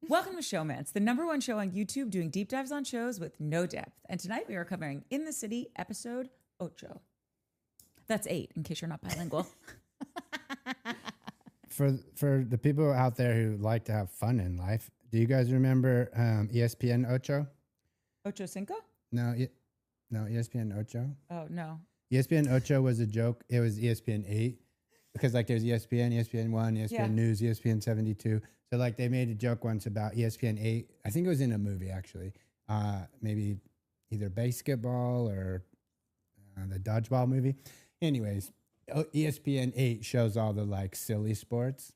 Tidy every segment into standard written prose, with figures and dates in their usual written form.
Welcome to Showmance, the #1 show on YouTube doing deep dives on shows with no depth. And tonight we are covering In the City, episode 8. That's 8, in case you're not bilingual. For the people out there who like to have fun in life, do you guys remember ESPN Ocho? Ocho Cinco? No, ESPN Ocho. Oh, no. ESPN Ocho was a joke. It was ESPN 8 because like there's ESPN, ESPN 1, ESPN News, ESPN 72. So like they made a joke once about ESPN 8. I think it was in a movie actually. Maybe either basketball or the dodgeball movie. Anyways, ESPN 8 shows all the like silly sports.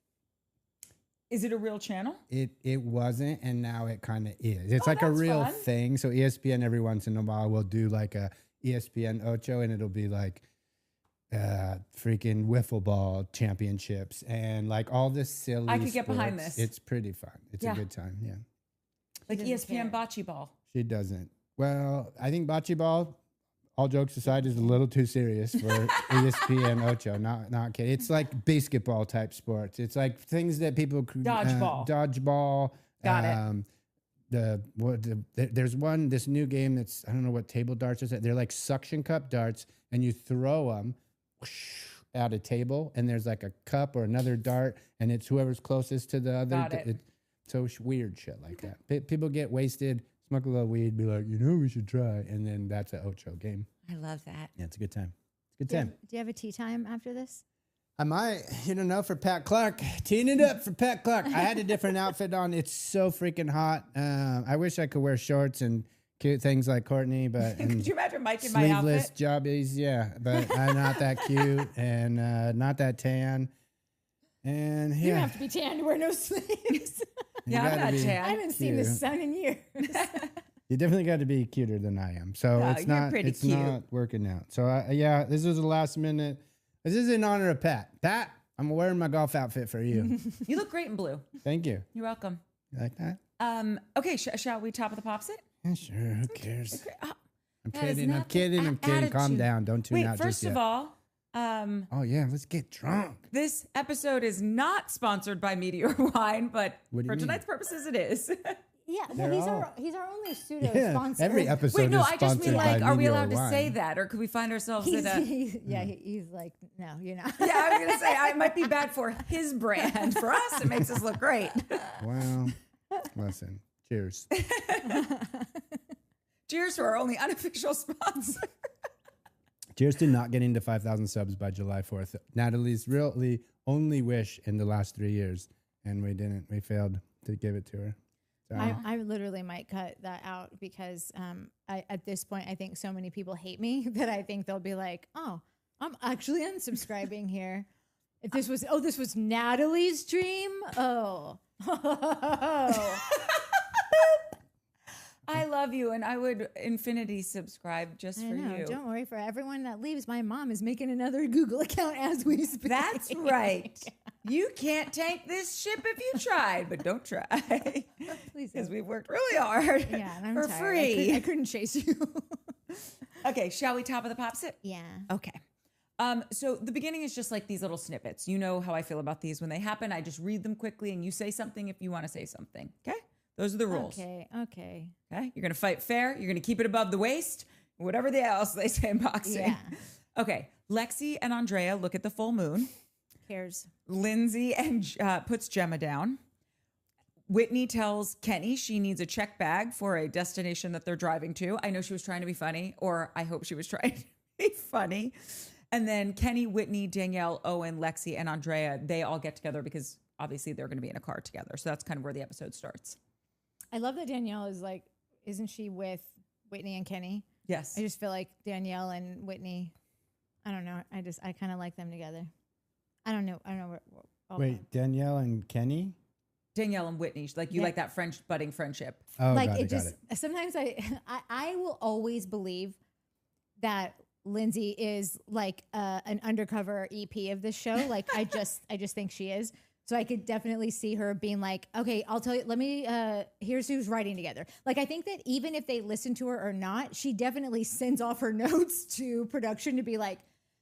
Is it a real channel? It wasn't, and now it kind of is. It's like a real thing. So ESPN every once in a while will do like a ESPN Ocho, and it'll be like freaking wiffle ball championships and like all this silly. I could get behind this. It's pretty fun. It's a good time. Yeah. Like ESPN bocce ball. She doesn't. Well, I think bocce ball, all jokes aside, is a little too serious for ESPN Ocho. Not kidding. It's like basketball type sports. It's like things that people dodgeball. Dodgeball. Got it. There's this new game that's, I don't know what table darts is. They're like suction cup darts, and you throw them at a table, and there's like a cup or another dart, and it's whoever's closest to the other. Got it. So weird shit like that. People get wasted, smoke a little weed, be like, we should try, and then that's an Ocho game. I love that. Yeah, it's a good time. It's a good time. Do you have a tea time after this? I might, for Pat Clark. Teeing it up for Pat Clark. I had a different outfit on. It's so freaking hot. I wish I could wear shorts and cute things like Courtney, but could you imagine Mike in my sleeveless outfit? jobbies, yeah. But I'm not that cute and not that tan. And You don't have to be tan to wear no sleeves. Yeah, I'm not tan. I haven't seen the sun in years. You definitely got to be cuter than I am. So No, it's you're not pretty it's cute. not working out. So this was a last minute. This is in honor of Pat. Pat, I'm wearing my golf outfit for you. You look great in blue. Thank you. You're welcome. You like that? Okay, shall we top of the pops it? Yeah, sure. Who cares? Okay. I'm that is kidding. I'm not the kidding. I'm kidding. Calm attitude. down. Don't tune Wait, out first just of yet. all, Oh yeah, let's get drunk. this episode is not sponsored by Meteor Wine, but What do you for mean? tonight's purposes, it is. Yeah, They're well, all- he's our only pseudo Yeah, sponsor. every episode Wait, no, is I just mean sponsored like, by are we Meteor allowed to Wine. say that, or could we find ourselves in a? He's like, no, you're not. Yeah, I was gonna say it might be bad for his brand. For us, it makes us look great. Well, listen. Cheers. Cheers to our only unofficial sponsor. Cheers to not getting to 5,000 subs by July 4th. Natalie's really only wish in the last 3 years, and we didn't. We failed to give it to her. So, I literally might cut that out because at this point, I think so many people hate me that I think they'll be like, oh, I'm actually unsubscribing here. If this was Natalie's dream. Oh. I love you, and I would infinity subscribe just for you. Don't worry. For everyone that leaves, my mom is making another Google account as we speak. That's right. You can't tank this ship if you tried, but don't try. Please, Because we've worked really hard yeah, and I'm for tired. free. I couldn't chase you. Okay, shall we top of the pops it? Yeah. Okay. So the beginning is just like these little snippets. You know how I feel about these when they happen. I just read them quickly, and you say something if you want to say something. Okay? Those are the rules. Okay. Okay? You're going to fight fair. You're going to keep it above the waist. Whatever else they say in boxing. Yeah. Okay. Lexi and Andrea look at the full moon. Cares. Lindsay and puts Gemma down. Whitney tells Kenny she needs a check bag for a destination that they're driving to. I know she was trying to be funny, or I hope she was trying to be funny. And then Kenny, Whitney, Danielle, Owen, Lexi, and Andrea, they all get together because obviously they're going to be in a car together. So that's kind of where the episode starts. I love that Danielle is like, isn't she with Whitney and Kenny? Yes. I just feel like Danielle and Whitney, I don't know. I kind of like them together. I don't know. Wait, Danielle and Kenny? Danielle and Whitney, like you like that budding friendship. Oh, like got it just, it. sometimes I will always believe that Lindsay is like an undercover EP of this show. Like I just think she is. So I could definitely see her being like, okay, I'll tell you, here's who's writing together. Like, I think that even if they listen to her or not, she definitely sends off her notes to production to be like,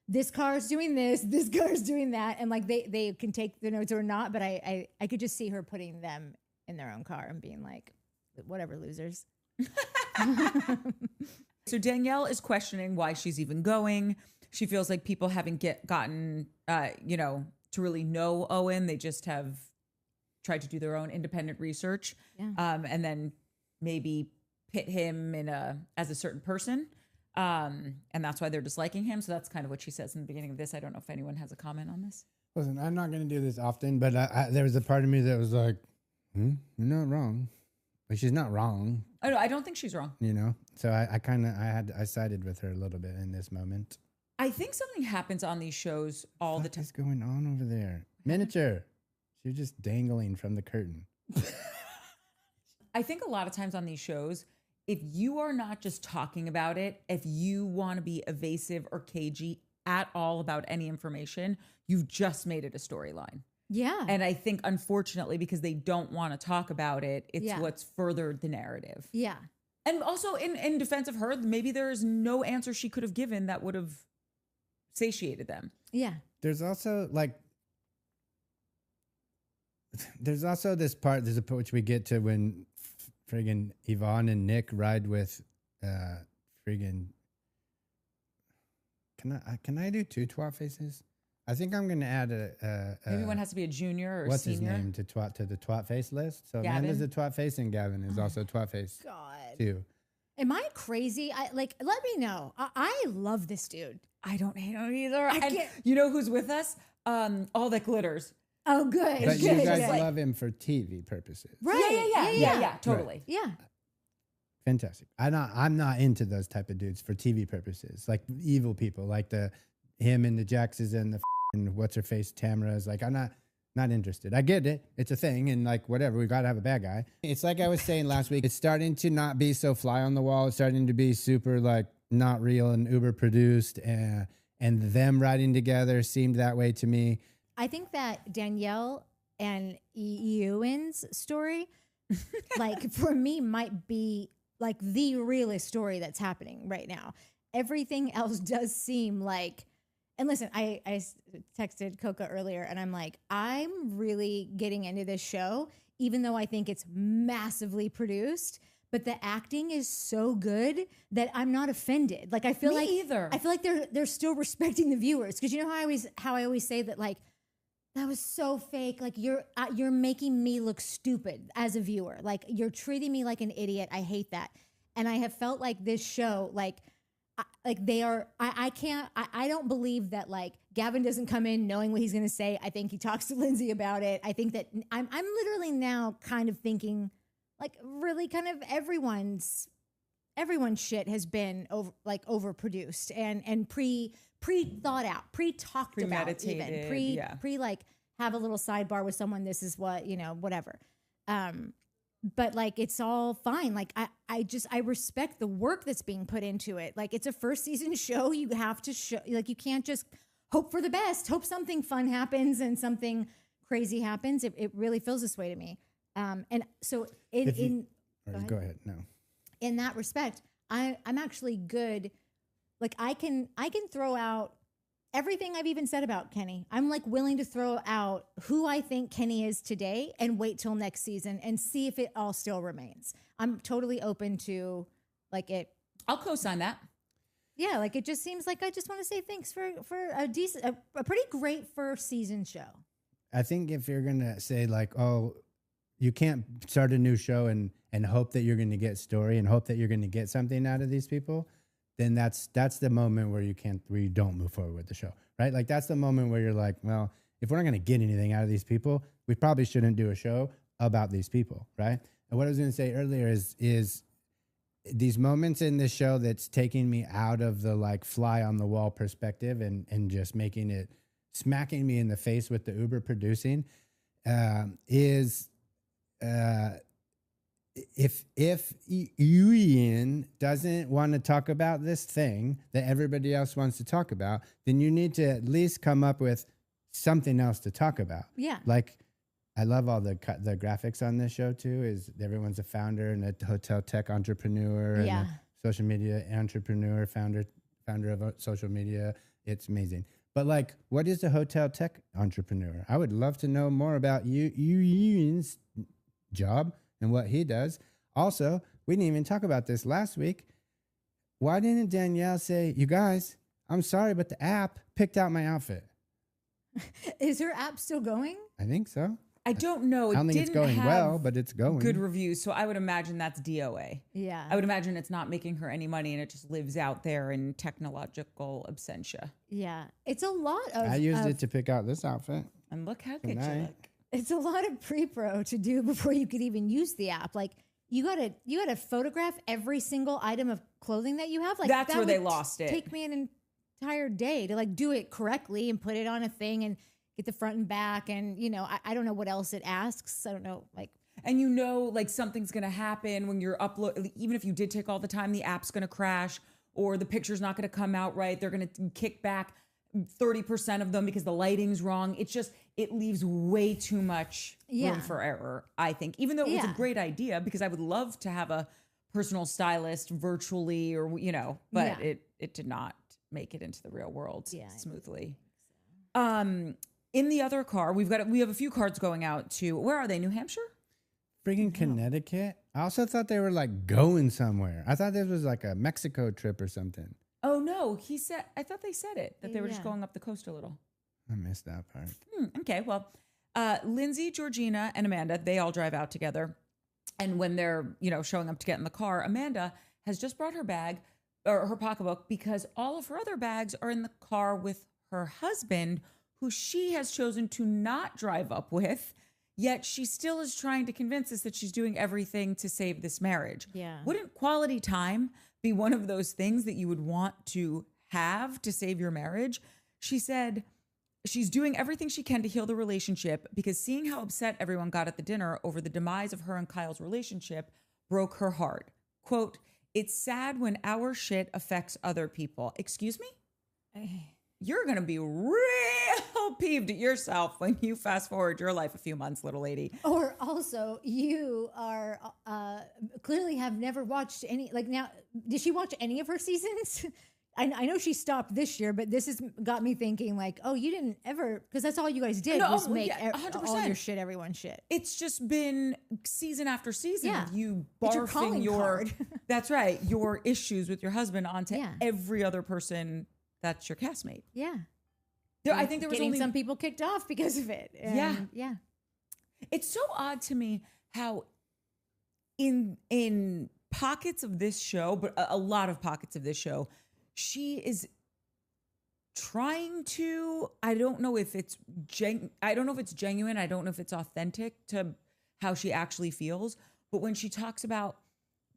this car's doing this car's doing that. And like, they can take the notes or not, but I could just see her putting them in their own car and being like, whatever, losers. So Danielle is questioning why she's even going. She feels like people haven't gotten, to really know Owen. They just have tried to do their own independent research, and then maybe pit him as a certain person. And that's why they're disliking him. So that's kind of what she says in the beginning of this. I don't know if anyone has a comment on this. Listen, I'm not going to do this often, but there was a part of me that was like, you're not wrong. But she's not wrong. Oh, no, I don't think she's wrong. So I sided with her a little bit in this moment. I think something happens on these shows all the time. What's going on over there? Miniature. She's just dangling from the curtain. I think a lot of times on these shows, if you are not just talking about it, if you want to be evasive or cagey at all about any information, you've just made it a storyline. Yeah. And I think, unfortunately, because they don't want to talk about it, it's what's furthered the narrative. Yeah. And also, in defense of her, maybe there is no answer she could have given that would have satiated them. Yeah. There's also this part, there's a part which we get to when friggin' Yvonne and Nick ride with friggin'. Can I do 2 twat faces? I think I'm going to add Maybe one has to be a junior or what's senior. His name to the twat face list. So Gavin? Amanda's a twat face and Gavin is also a twat face God. too. Am I crazy? Let me know. I love this dude. I don't hate him either. I And can't- you know who's with us? All That Glitters. Oh, good. But good, you guys good. love him for TV purposes. Right. Yeah, totally. Yeah. Fantastic. I'm not into those type of dudes for TV purposes. Like evil people, like him and the Jaxes and the what's her face Tamara's. Like I'm not interested. I get it. It's a thing, and like whatever. We got to have a bad guy. It's like I was saying last week. It's starting to not be so fly on the wall. It's starting to be super like not real and uber produced, and them riding together seemed that way to me. I think that Danielle and Ewan's story, like for me, might be like the realest story that's happening right now. Everything else does seem like, and listen, I texted Coca earlier and I'm like, I'm really getting into this show, even though I think it's massively produced, but the acting is so good that I'm not offended. Like I feel Me either. I feel like they're still respecting the viewers. Cause you know how I always say that like, that was so fake. Like you're making me look stupid as a viewer. Like you're treating me like an idiot. I hate that. And I have felt like this show, like they are. I don't believe that like Gavin doesn't come in knowing what he's going to say. I think he talks to Lindsay about it. I think that I'm literally now kind of thinking like really kind of everyone's shit has been overproduced and pre thought out, pre talked about, even pre like have a little sidebar with someone. This is what, whatever. But like, it's all fine. Like I respect the work that's being put into it. Like it's a first season show. You have to show, like, you can't just hope for the best, hope something fun happens and something crazy happens. It really feels this way to me. And so go ahead. No, in that respect, I'm actually good. Like I can throw out everything I've even said about Kenny. I'm like willing to throw out who I think Kenny is today and wait till next season and see if it all still remains. I'm totally open to like it. I'll co-sign that. Yeah, like it just seems like I just want to say thanks for a decent, a pretty great first season show. I think if you're gonna say like, oh, you can't start a new show and hope that you're gonna get story and hope that you're gonna get something out of these people, then that's the moment where you don't move forward with the show, right? Like that's the moment where you're like, well, if we're not going to get anything out of these people, we probably shouldn't do a show about these people, right? And what I was going to say earlier is these moments in this show that's taking me out of the like fly on the wall perspective and just smacking me in the face with the Uber producing is if Ian doesn't want to talk about this thing that everybody else wants to talk about, then you need to at least come up with something else to talk about. Yeah. Like, I love all the graphics on this show too. Is everyone's a founder and a hotel tech entrepreneur and a social media entrepreneur, founder of social media. It's amazing. But like, what is a hotel tech entrepreneur? I would love to know more about Ian's job and what he does. Also, we didn't even talk about this last week. Why didn't Danielle say, you guys, I'm sorry, but the app picked out my outfit? Is her app still going? I think so. I don't know. I don't think it's going well, but it's going. Good reviews. So I would imagine that's DOA. Yeah. I would imagine it's not making her any money and it just lives out there in technological absentia. Yeah. It's a lot of... I used it to pick out this outfit. And look how good you look. It's a lot of pre-pro to do before you could even use the app. Like, you gotta photograph every single item of clothing that you have. Like, that's where they lost it. Take me an entire day to like do it correctly and put it on a thing and get the front and back. And I don't know what else it asks. I don't know, like. And like something's gonna happen when you're even if you did take all the time, the app's gonna crash or the picture's not gonna come out right. They're gonna kick back 30% of them because the lighting's wrong. It leaves way too much room for error, I think. Even though it was a great idea, because I would love to have a personal stylist virtually but it did not make it into the real world smoothly. In the other car, we have a few cards going out to, where are they? New Hampshire? Freaking Connecticut. I also thought they were like going somewhere. I thought this was like a Mexico trip or something. Oh no, I thought they said it, that they were just going up the coast a little. I missed that part. Okay, well, Lindsay, Georgina, and Amanda, they all drive out together. And when they're, showing up to get in the car, Amanda has just brought her bag or her pocketbook because all of her other bags are in the car with her husband, who she has chosen to not drive up with. Yet she still is trying to convince us that she's doing everything to save this marriage. Yeah. Wouldn't quality time be one of those things that you would want to have to save your marriage? She said she's doing everything she can to heal the relationship because seeing how upset everyone got at the dinner over the demise of her and Kyle's relationship broke her heart. Quote, "It's sad when our shit affects other people." Excuse me? You're going to be real peeved at yourself when you fast forward your life a few months, little lady. Or also, you are clearly have never watched any, like now, did she watch any of her seasons? I know she stopped this year, but this has got me thinking like, oh, you didn't ever, because that's all you guys did was make all your shit, everyone's shit. It's just been season after season of you it's barfing your that's right, your issues with your husband onto every other person that's your castmate. Yeah. I think there was getting some people kicked off because of it. And yeah. It's so odd to me how in pockets of this show, but a lot of pockets of this show, she is trying to, I don't know if it's genuine. I don't know if it's authentic to how she actually feels. But when she talks about,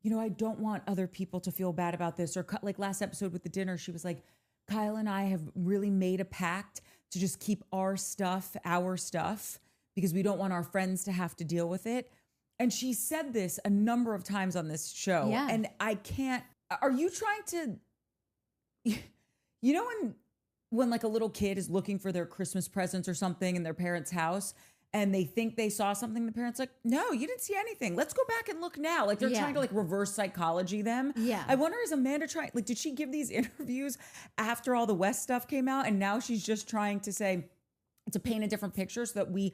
I don't want other people to feel bad about this, or like last episode with the dinner, she was like, Kyle and I have really made a pact to just keep our stuff, because we don't want our friends to have to deal with it. And she said this a number of times on this show. Yeah. And I can't, are you trying to, when like a little kid is looking for their Christmas presents or something in their parents' house, and they think they saw something, the parents like, no, you didn't see anything. Let's go back and look now. Like they're trying to like reverse psychology them. Yeah. I wonder, is Amanda trying, like, did she give these interviews after all the West stuff came out? And now she's just trying to say, to paint a different picture so that we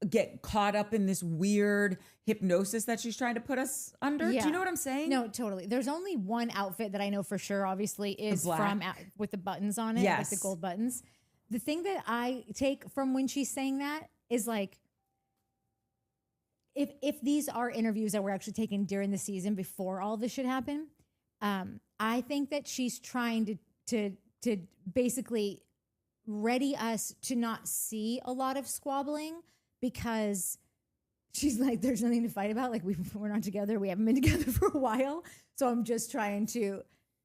get caught up in this weird hypnosis that she's trying to put us under. Yeah. Do you know what I'm saying? No, totally. There's only one outfit that I know for sure, obviously, is from with the buttons on it, like the gold buttons. The thing that I take from when she's saying that is like, if these are interviews that were actually taken during the season before all this should happen, I think that she's trying to basically ready us to not see a lot of squabbling, because she's like, there's nothing to fight about. Like we're not together. We haven't been together for a while. So I'm just trying to,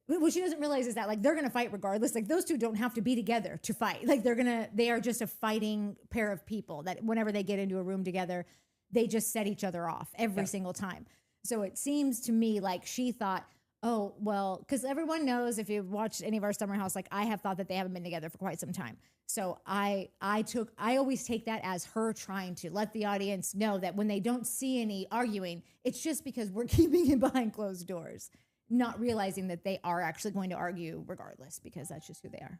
what she doesn't realize is that like, they're going to fight regardless. Like those two don't have to be together to fight. Like they are just a fighting pair of people that whenever they get into a room together, they just set each other off every single time. So it seems to me like she thought, oh, well, because everyone knows, if you've watched any of our Summer House, like I have thought that they haven't been together for quite some time. So I always take that as her trying to let the audience know that when they don't see any arguing, it's just because we're keeping it behind closed doors, not realizing that they are actually going to argue regardless, because that's just who they are.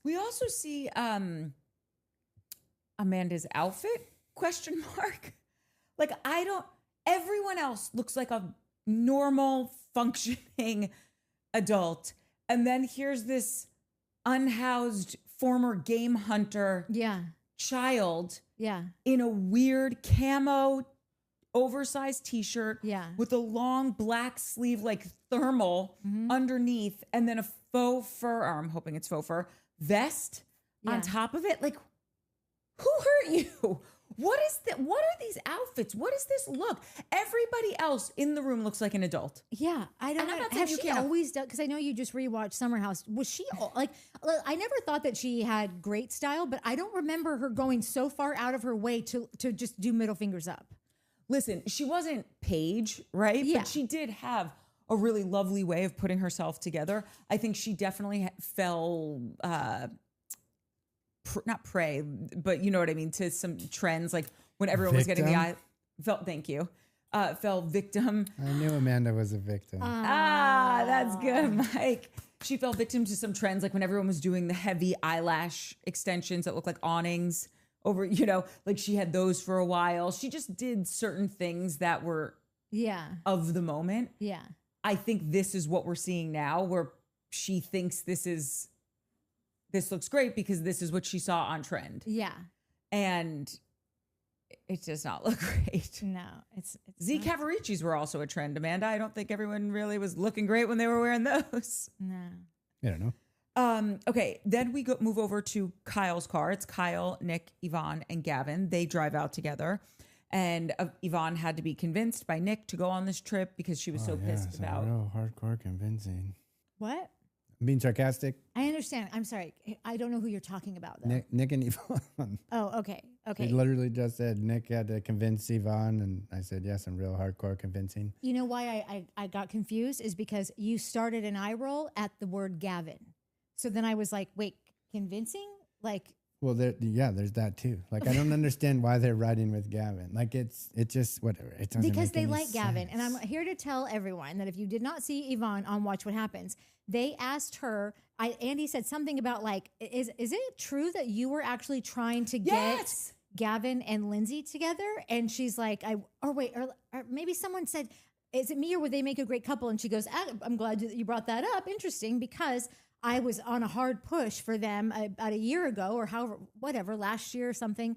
We also see Amanda's outfit, question mark. Like, Everyone else looks like a normal functioning adult. And then here's this unhoused former game hunter child in a weird camo oversized t-shirt with a long black sleeve like thermal underneath, and then a faux fur, or I'm hoping it's faux fur vest on top of it. Like, who hurt you? What is that? What are these outfits? What is this look? Everybody else in the room looks like an adult. Yeah, I don't know. Has she always done? Because I know you just rewatched Summer House. Was she like? I never thought that she had great style, but I don't remember her going so far out of her way to just do middle fingers up. Listen, she wasn't Paige, right? Yeah. But she did have a really lovely way of putting herself together. I think she definitely fell. Not prey, but you know what I mean, to some trends, like when everyone was getting the eye. Fell victim. I knew Amanda was a victim. That's good, Mike. She fell victim to some trends, like when everyone was doing the heavy eyelash extensions that look like awnings over, you know, like she had those for a while. She just did certain things that were of the moment. Yeah. I think this is what we're seeing now, where she thinks this looks great because this is what she saw on trend. Yeah. And it does not look great. No, it's Z Cavaricci's were also a trend, Amanda. I don't think everyone really was looking great when they were wearing those. No. I don't know. Okay, then we move over to Kyle's car. It's Kyle, Nick, Yvonne, and Gavin. They drive out together. And Yvonne had to be convinced by Nick to go on this trip because she was so pissed about. Real hardcore convincing. What? I'm being sarcastic. I understand. I'm sorry. I don't know who you're talking about, though. Nick and Yvonne. Oh, okay. Okay. He literally just said Nick had to convince Yvonne, and I said, yes, I'm real hardcore convincing. You know why I got confused is because you started an eye roll at the word Gavin. So then I was like, wait, convincing? Like, well, there's that too. Like, I don't understand why they're riding with Gavin. Like, it's just whatever. It doesn't because make they any like Gavin. sense. And I'm here to tell everyone that if you did not see Yvonne on Watch What Happens, they asked her, Andy said something about like, is it true that you were actually trying to get Gavin and Lindsay together? And she's like, or maybe someone said, is it me or would they make a great couple? And she goes, I'm glad that you brought that up. Interesting, because I was on a hard push for them about a year ago or whatever, last year or something,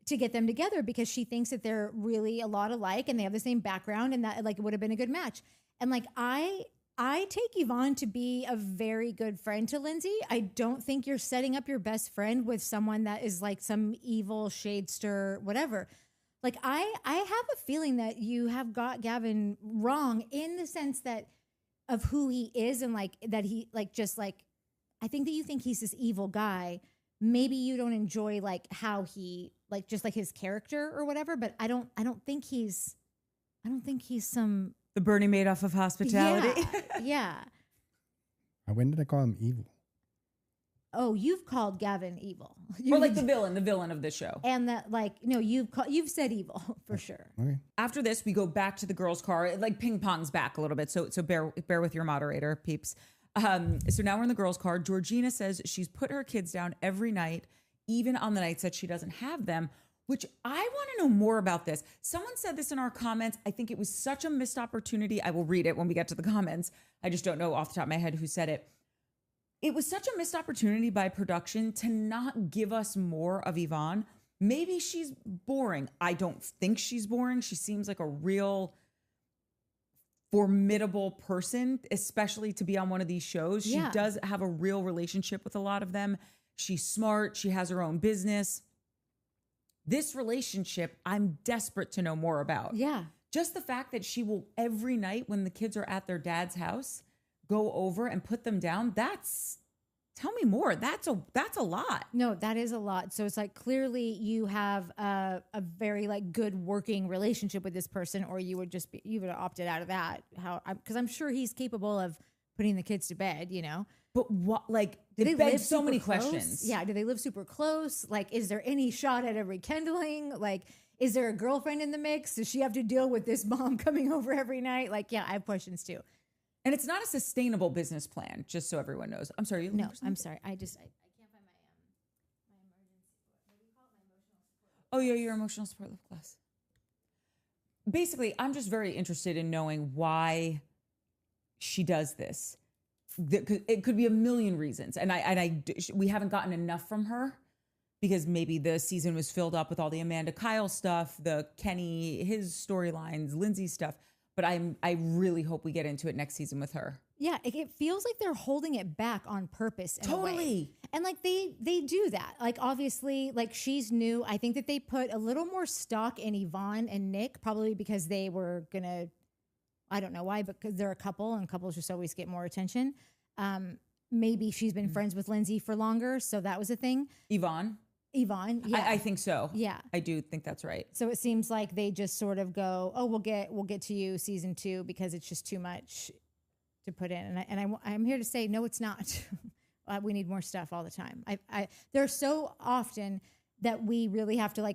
to get them together because she thinks that they're really a lot alike and they have the same background and that like it would have been a good match. And like I take Yvonne to be a very good friend to Lindsay. I don't think you're setting up your best friend with someone that is like some evil shadester, whatever. Like I have a feeling that you have got Gavin wrong in the sense that of who he is and like that he like just like I think that you think he's this evil guy. Maybe you don't enjoy like how he like just like his character or whatever, but I don't think he's some the Bernie Madoff of hospitality. Yeah. When did I call him evil? Oh, you've called Gavin evil. Or like the villain of the show. And that like, no, you've said evil for sure. Okay. After this, we go back to the girls' car. It like ping pongs back a little bit. So bear with your moderator, peeps. So now we're in the girls' car. Georgina says she's put her kids down every night, even on the nights that she doesn't have them, which I want to know more about this. Someone said this in our comments. I think it was such a missed opportunity. I will read it when we get to the comments. I just don't know off the top of my head who said it. It was such a missed opportunity by production to not give us more of Yvonne. Maybe she's boring. I don't think she's boring. She seems like a real formidable person, especially to be on one of these shows. She does have a real relationship with a lot of them. She's smart. She has her own business. This relationship, I'm desperate to know more about. Yeah. Just the fact that she will every night when the kids are at their dad's house, go over and put them down. Tell me more. That's a lot. No, that is a lot. So it's like clearly you have a very like good working relationship with this person, or you would have opted out of that. Because I'm sure he's capable of putting the kids to bed, you know. But what, like, do they live so many close? questions. Yeah. Do they live super close? Like, is there any shot at a rekindling? Like, is there a girlfriend in the mix? Does she have to deal with this mom coming over every night? Like, yeah, I have questions too. And it's not a sustainable business plan, just so everyone knows. I'm sorry. No, I'm sorry. I can't find my emergency. What do you call it? My emotional support. Oh yeah, your emotional support lip gloss. basically, I'm just very interested in knowing why she does this. It could be a million reasons. We haven't gotten enough from her because maybe the season was filled up with all the Amanda Kyle stuff, the Kenny, his storylines, Lindsay stuff. But I really hope we get into it next season with her. Yeah, it feels like they're holding it back on purpose in a way. Totally. And like they do that. Like obviously, like she's new. I think that they put a little more stock in Yvonne and Nick, probably because they were gonna, I don't know why, but because they're a couple and couples just always get more attention. Maybe she's been friends with Lindsay for longer, so that was a thing. Yvonne, yeah. I think so. Yeah. I do think that's right. So it seems like they just sort of go, oh, we'll get to you season 2 because it's just too much to put in. And I'm here to say, no, it's not. We need more stuff all the time. There's so often that we really have to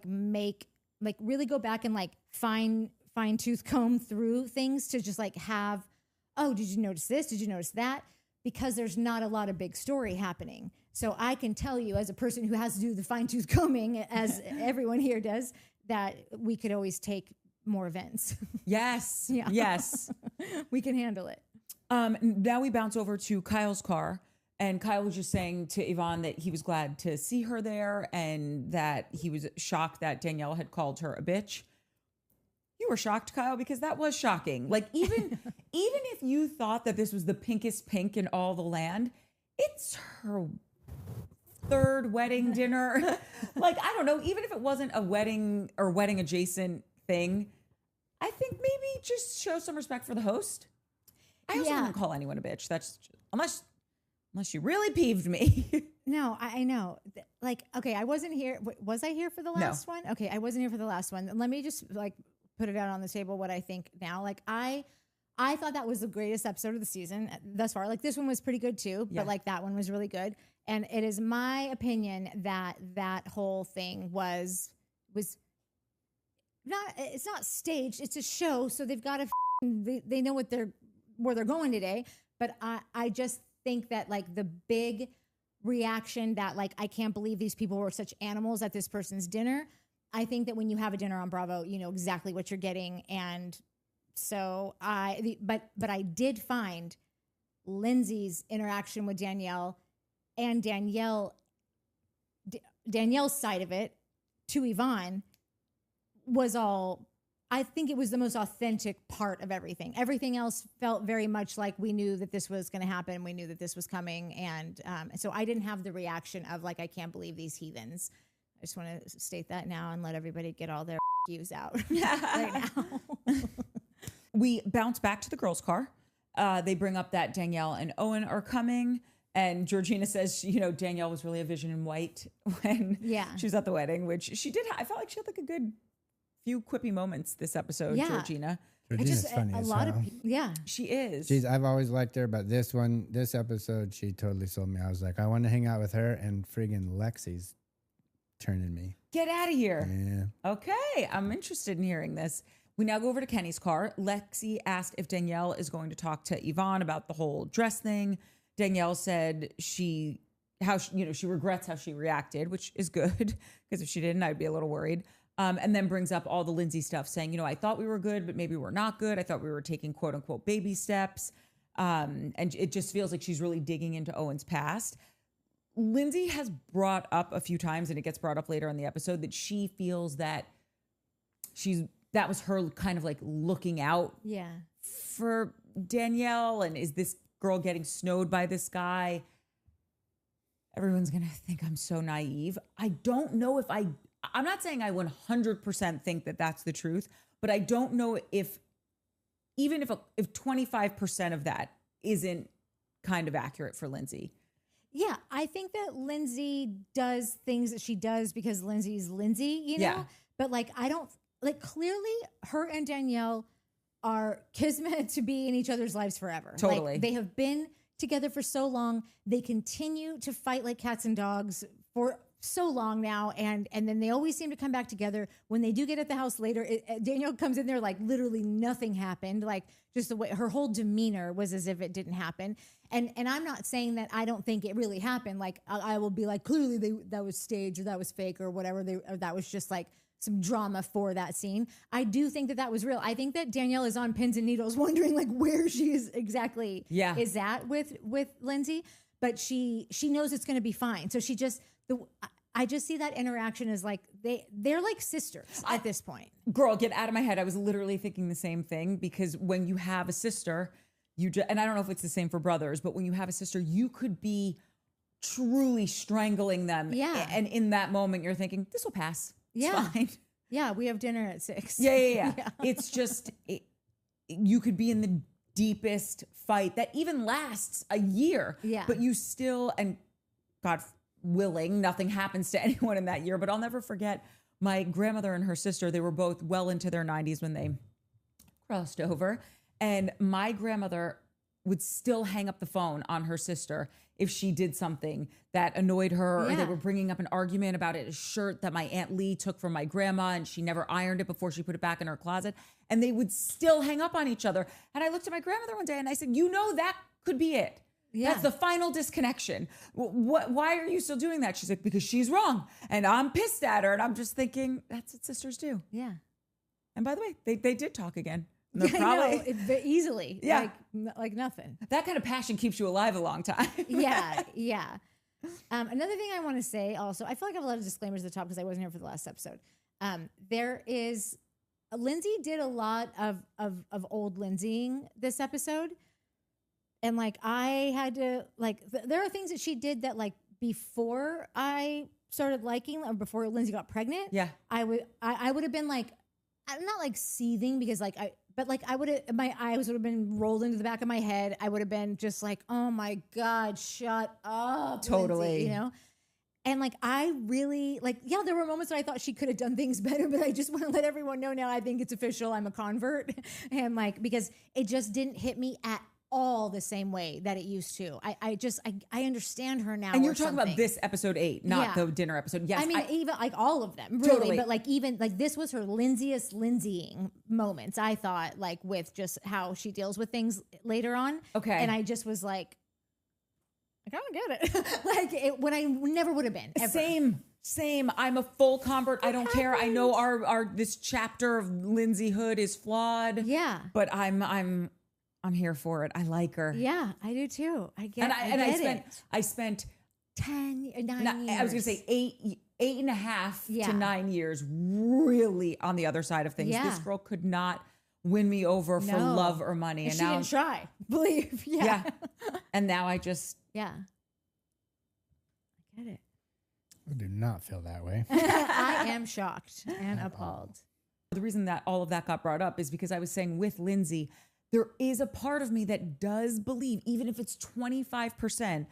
really go back and like fine tooth comb through things to just like have, oh, did you notice this? Did you notice that? Because there's not a lot of big story happening. So I can tell you as a person who has to do the fine tooth combing, as everyone here does, that we could always take more events. Yes. Yeah. Yes. We can handle it. Now we bounce over to Kyle's car, and Kyle was just saying to Yvonne that he was glad to see her there and that he was shocked that Danielle had called her a bitch. You were shocked, Kyle, because that was shocking. Like even if you thought that this was the pinkest pink in all the land, it's her third wedding dinner. Like, I don't know, even if it wasn't a wedding or wedding adjacent thing, I think maybe just show some respect for the host. I also wouldn't call anyone a bitch. That's just, unless you really peeved me. No, I know. Like, okay, I wasn't here. Was I here for the last one? Okay, I wasn't here for the last one. Let me just like put it out on the table what I think now. Like I thought that was the greatest episode of the season thus far. Like this one was pretty good too, but like that one was really good. And it is my opinion that whole thing was not, it's not staged. It's a show. So they've got to, they know where they're going today. But I just think that like the big reaction that like, I can't believe these people were such animals at this person's dinner. I think that when you have a dinner on Bravo, you know exactly what you're getting. And so but I did find Lindsay's interaction with Danielle and Danielle's side of it to Yvonne was all, I think it was the most authentic part of everything. Everything else felt very much like we knew that this was going to happen. We knew that this was coming. And so I didn't have the reaction of like, I can't believe these heathens. I just want to state that now and let everybody get all their views out right now. We bounce back to the girls' car. They bring up that Danielle and Owen are coming. And Georgina says, you know, Danielle was really a vision in white when she was at the wedding, which she did. I felt like she had like a good few quippy moments this episode, Georgina. Georgina's funny as hell. She is. I've always liked her, but this episode, she totally sold me. I was like, I want to hang out with her, and friggin' Lexi's turning me. Get out of here. Yeah. Okay, I'm interested in hearing this. We now go over to Kenny's car. Lexi asked if Danielle is going to talk to Yvonne about the whole dress thing. Danielle said she regrets how she reacted, which is good because if she didn't, I'd be a little worried. And then brings up all the Lindsay stuff saying, you know, I thought we were good, but maybe we're not good. I thought we were taking quote unquote baby steps. And it just feels like she's really digging into Owen's past. Lindsay has brought up a few times, and it gets brought up later in the episode, that she feels that that was her kind of like looking out for Danielle. And is this girl getting snowed by this guy? Everyone's going to think I'm so naive. I don't know if I'm not saying I 100% think that that's the truth, but I don't know if 25% of that isn't kind of accurate for Lindsay. Yeah, I think that Lindsay does things that she does because Lindsay's Lindsay, you know? Yeah. But like, I don't, like clearly her and Danielle are kismet to be in each other's lives forever. Totally. Like, they have been together for so long. They continue to fight like cats and dogs for so long now. And then they always seem to come back together. When they do get at the house later, Danielle comes in there like literally nothing happened. Like just the way her whole demeanor was as if it didn't happen. And I'm not saying that I don't think it really happened. Like I will be like, clearly that was staged or that was fake or whatever. Or that was just like drama for that scene. I do think that was real. I think that Danielle is on pins and needles wondering like where she is exactly is at with Lindsay, but she knows it's going to be fine. So she just I just see that interaction as like they're like sisters at this point. Girl, get out of my head. I was literally thinking the same thing, because when you have a sister, and I don't know if it's the same for brothers, but when you have a sister, you could be truly strangling them. Yeah. And in that moment, you're thinking, this will pass. It's fine. Yeah, we have dinner at 6. Yeah. It's just, you could be in the deepest fight that even lasts a year. Yeah. But you still, and God willing, nothing happens to anyone in that year. But I'll never forget my grandmother and her sister. They were both well into their 90s when they crossed over. And my grandmother would still hang up the phone on her sister if she did something that annoyed her, or they were bringing up an argument about a shirt that my Aunt Lee took from my grandma and she never ironed it before she put it back in her closet. And they would still hang up on each other. And I looked at my grandmother one day and I said, that could be it. Yeah. That's the final disconnection. Why are you still doing that? She's like, because she's wrong and I'm pissed at her. And I'm just thinking, that's what sisters do. Yeah. And by the way, they did talk again. No, probably easily. Yeah. Like nothing. That kind of passion keeps you alive a long time. Yeah. Another thing I want to say also, I feel like I have a lot of disclaimers at the top because I wasn't here for the last episode. Lindsay did a lot of old Lindsaying this episode. And like, I had to there are things that she did that like before I started liking, or before Lindsay got pregnant. Yeah. I would have been like, I'm not like seething because my eyes would have been rolled into the back of my head. I would have been just like, oh my God, shut up. Totally. Lindsay, And like, I really there were moments that I thought she could have done things better, but I just want to let everyone know now I think it's official. I'm a convert. And because it just didn't hit me at all the same way that it used to. I understand her now. And you're talking about this episode 8, not the dinner episode. Yes. I mean, even like all of them, really. Totally. But even this was her Lindsaying moments, I thought, with just how she deals with things later on. Okay. And I just was like, I kind of get it. When I never would have been. Ever. Same. I'm a full convert. I don't care. I know our this chapter of Lindsay Hood is flawed. Yeah. But I'm here for it. I like her. Yeah, I do too. I spent 9 years. I was going to say 8.5 to 9 years really on the other side of things. Yeah. This girl could not win me over for love or money. And she didn't try. Believe. Yeah. And now I just. Yeah. I get it. I do not feel that way. I am shocked and appalled. The reason that all of that got brought up is because I was saying with Lindsay, there is a part of me that does believe, even if it's 25%,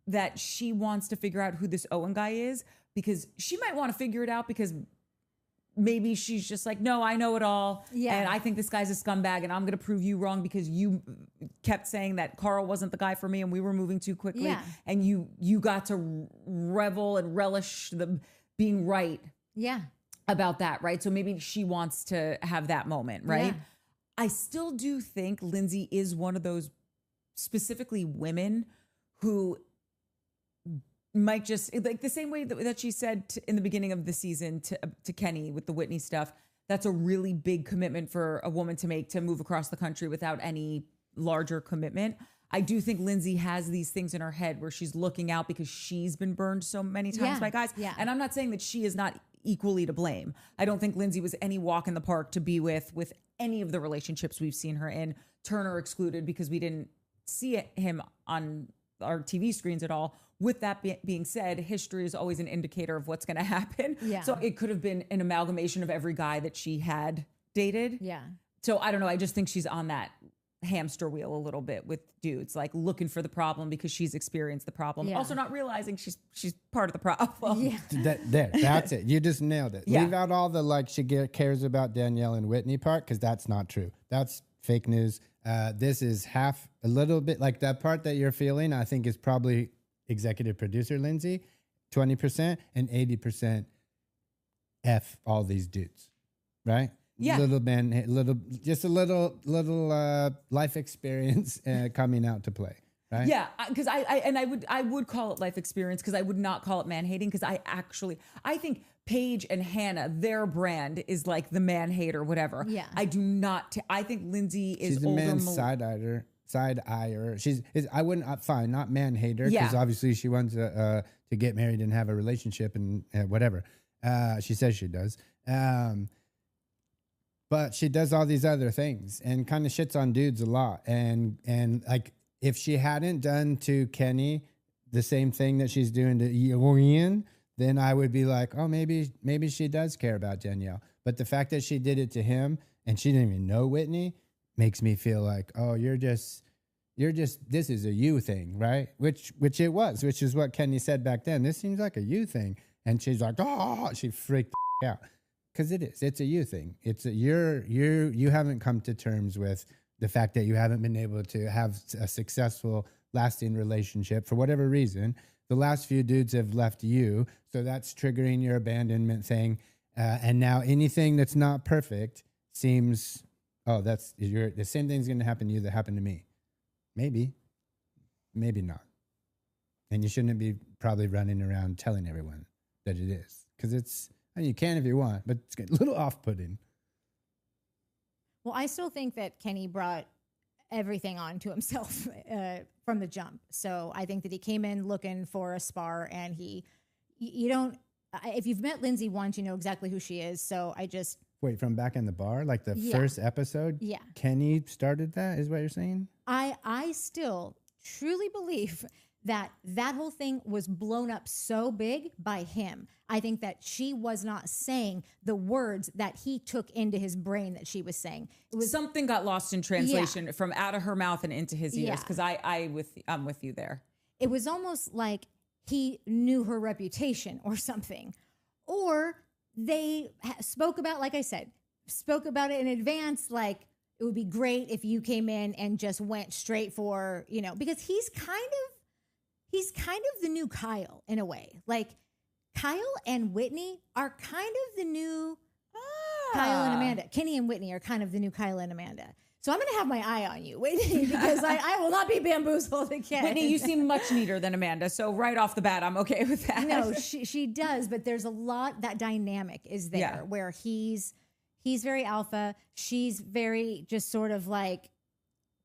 that she wants to figure out who this Owen guy is, because she might want to figure it out because maybe she's just like, no, I know it all. Yeah. And I think this guy's a scumbag and I'm going to prove you wrong because you kept saying that Carl wasn't the guy for me and we were moving too quickly. Yeah. And you got to revel and relish the being right. Yeah. About that, right? So maybe she wants to have that moment, right? Yeah. I still do think Lindsay is one of those specifically women who might just, like the same way that she said in the beginning of the season to Kenny with the Whitney stuff, that's a really big commitment for a woman to make, to move across the country without any larger commitment. I do think Lindsay has these things in her head where she's looking out because she's been burned so many times by guys. Yeah. And I'm not saying that she is not equally to blame. I don't think Lindsay was any walk in the park to be with any of the relationships we've seen her in, Turner excluded because we didn't see him on our TV screens at all. With that being said, history is always an indicator of what's going to happen. Yeah. So it could have been an amalgamation of every guy that she had dated. Yeah. So I don't know. I just think she's on that hamster wheel a little bit with dudes, like looking for the problem because she's experienced the problem. Yeah. Also not realizing she's part of the problem. Yeah. That's it. You just nailed it. Yeah. Leave out all the she cares about Danielle and Whitney part, because that's not true. That's fake news. This is a little bit like that part that you're feeling, I think is probably executive producer Lindsay, 20%, and 80% F all these dudes, right? Yeah, just a little life experience coming out to play, right? Yeah, because I would call it life experience, because I would not call it man hating, because I think Paige and Hannah, their brand is like the man hater, whatever. Yeah. I do not. I think Lindsay is She's a older. man side-eyer. I wouldn't, fine, not man hater, because Yeah. obviously she wants to get married and have a relationship and whatever. She says she does. But she does all these other things and kind of shits on dudes a lot. And like, if she hadn't done to Kenny the same thing that she's doing to Ian, then I would be like, oh, maybe she does care about Danielle. But the fact that she did it to him and she didn't even know Whitney makes me feel like, oh, you're just, this is a you thing, right? Which it was, which is what Kenny said back then. This seems like a you thing. And she's like, oh, she freaked out. Because it is. It's a you thing. It's you haven't come to terms with the fact that you haven't been able to have a successful, lasting relationship for whatever reason. The last few dudes have left you, so that's triggering your abandonment thing. And now anything that's not perfect seems, oh, the same thing's going to happen to you that happened to me. Maybe not. And you shouldn't be probably running around telling everyone that it is, because it's. I mean, you can if you want, but it's a little off-putting. Well, I still think that Kenny brought everything on to himself from the jump. So I think that he came in looking for a spar, and if you've met Lindsay once, you know exactly who she is. So I just. Wait, from back in the bar? Like the first episode? Yeah. Kenny started that, is what you're saying? I still truly believe that whole thing was blown up so big by him. I think that she was not saying the words that he took into his brain that she was saying. It was Something got lost in translation from out of her mouth and into his ears, because I'm with you there. It was almost like he knew her reputation or something. Or they spoke about, like I said, spoke about it in advance, like it would be great if you came in and just went straight for, because he's kind of the new Kyle in a way. Like Kyle and Whitney are kind of the new Kyle and Amanda. Kenny and Whitney are kind of the new Kyle and Amanda. So I'm going to have my eye on you, Whitney, because I will not be bamboozled again. Whitney, you seem much neater than Amanda. So right off the bat, I'm okay with that. No, she does. But there's a lot, that dynamic is there where he's very alpha. She's very just sort of like,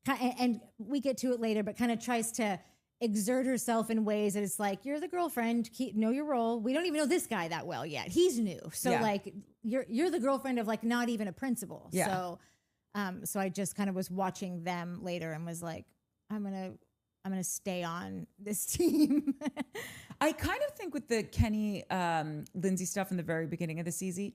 and we get to it later, but kind of tries to exert herself in ways that it's like, you're the girlfriend, know your role. We don't even know this guy that well yet. He's new. So like you're the girlfriend of like not even a principal. Yeah. So I just kind of was watching them later and was like, I'm gonna stay on this team. I kind of think with the Kenny Lindsay stuff in the very beginning of the CZ,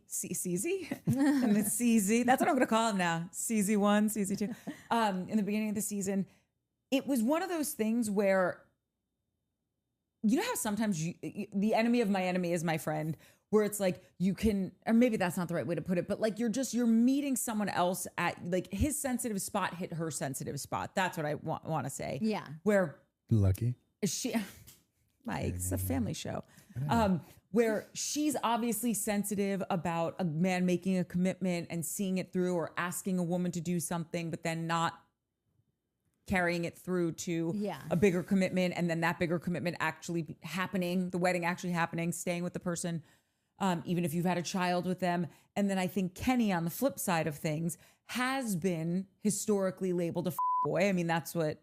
and the CZ, that's what I'm gonna call him now. CZ1, CZ2. In the beginning of the season, it was one of those things where, you know how sometimes the enemy of my enemy is my friend, where it's like you can, or maybe that's not the right way to put it, but like you're meeting someone else at like his sensitive spot hit her sensitive spot. That's what I want to say. Yeah. Where lucky it's a family show. Where she's obviously sensitive about a man making a commitment and seeing it through, or asking a woman to do something, but then not carrying it through to a bigger commitment, and then that bigger commitment actually happening, the wedding actually happening, staying with the person, even if you've had a child with them. And then I think Kenny, on the flip side of things, has been historically labeled a boy. I mean, that's what,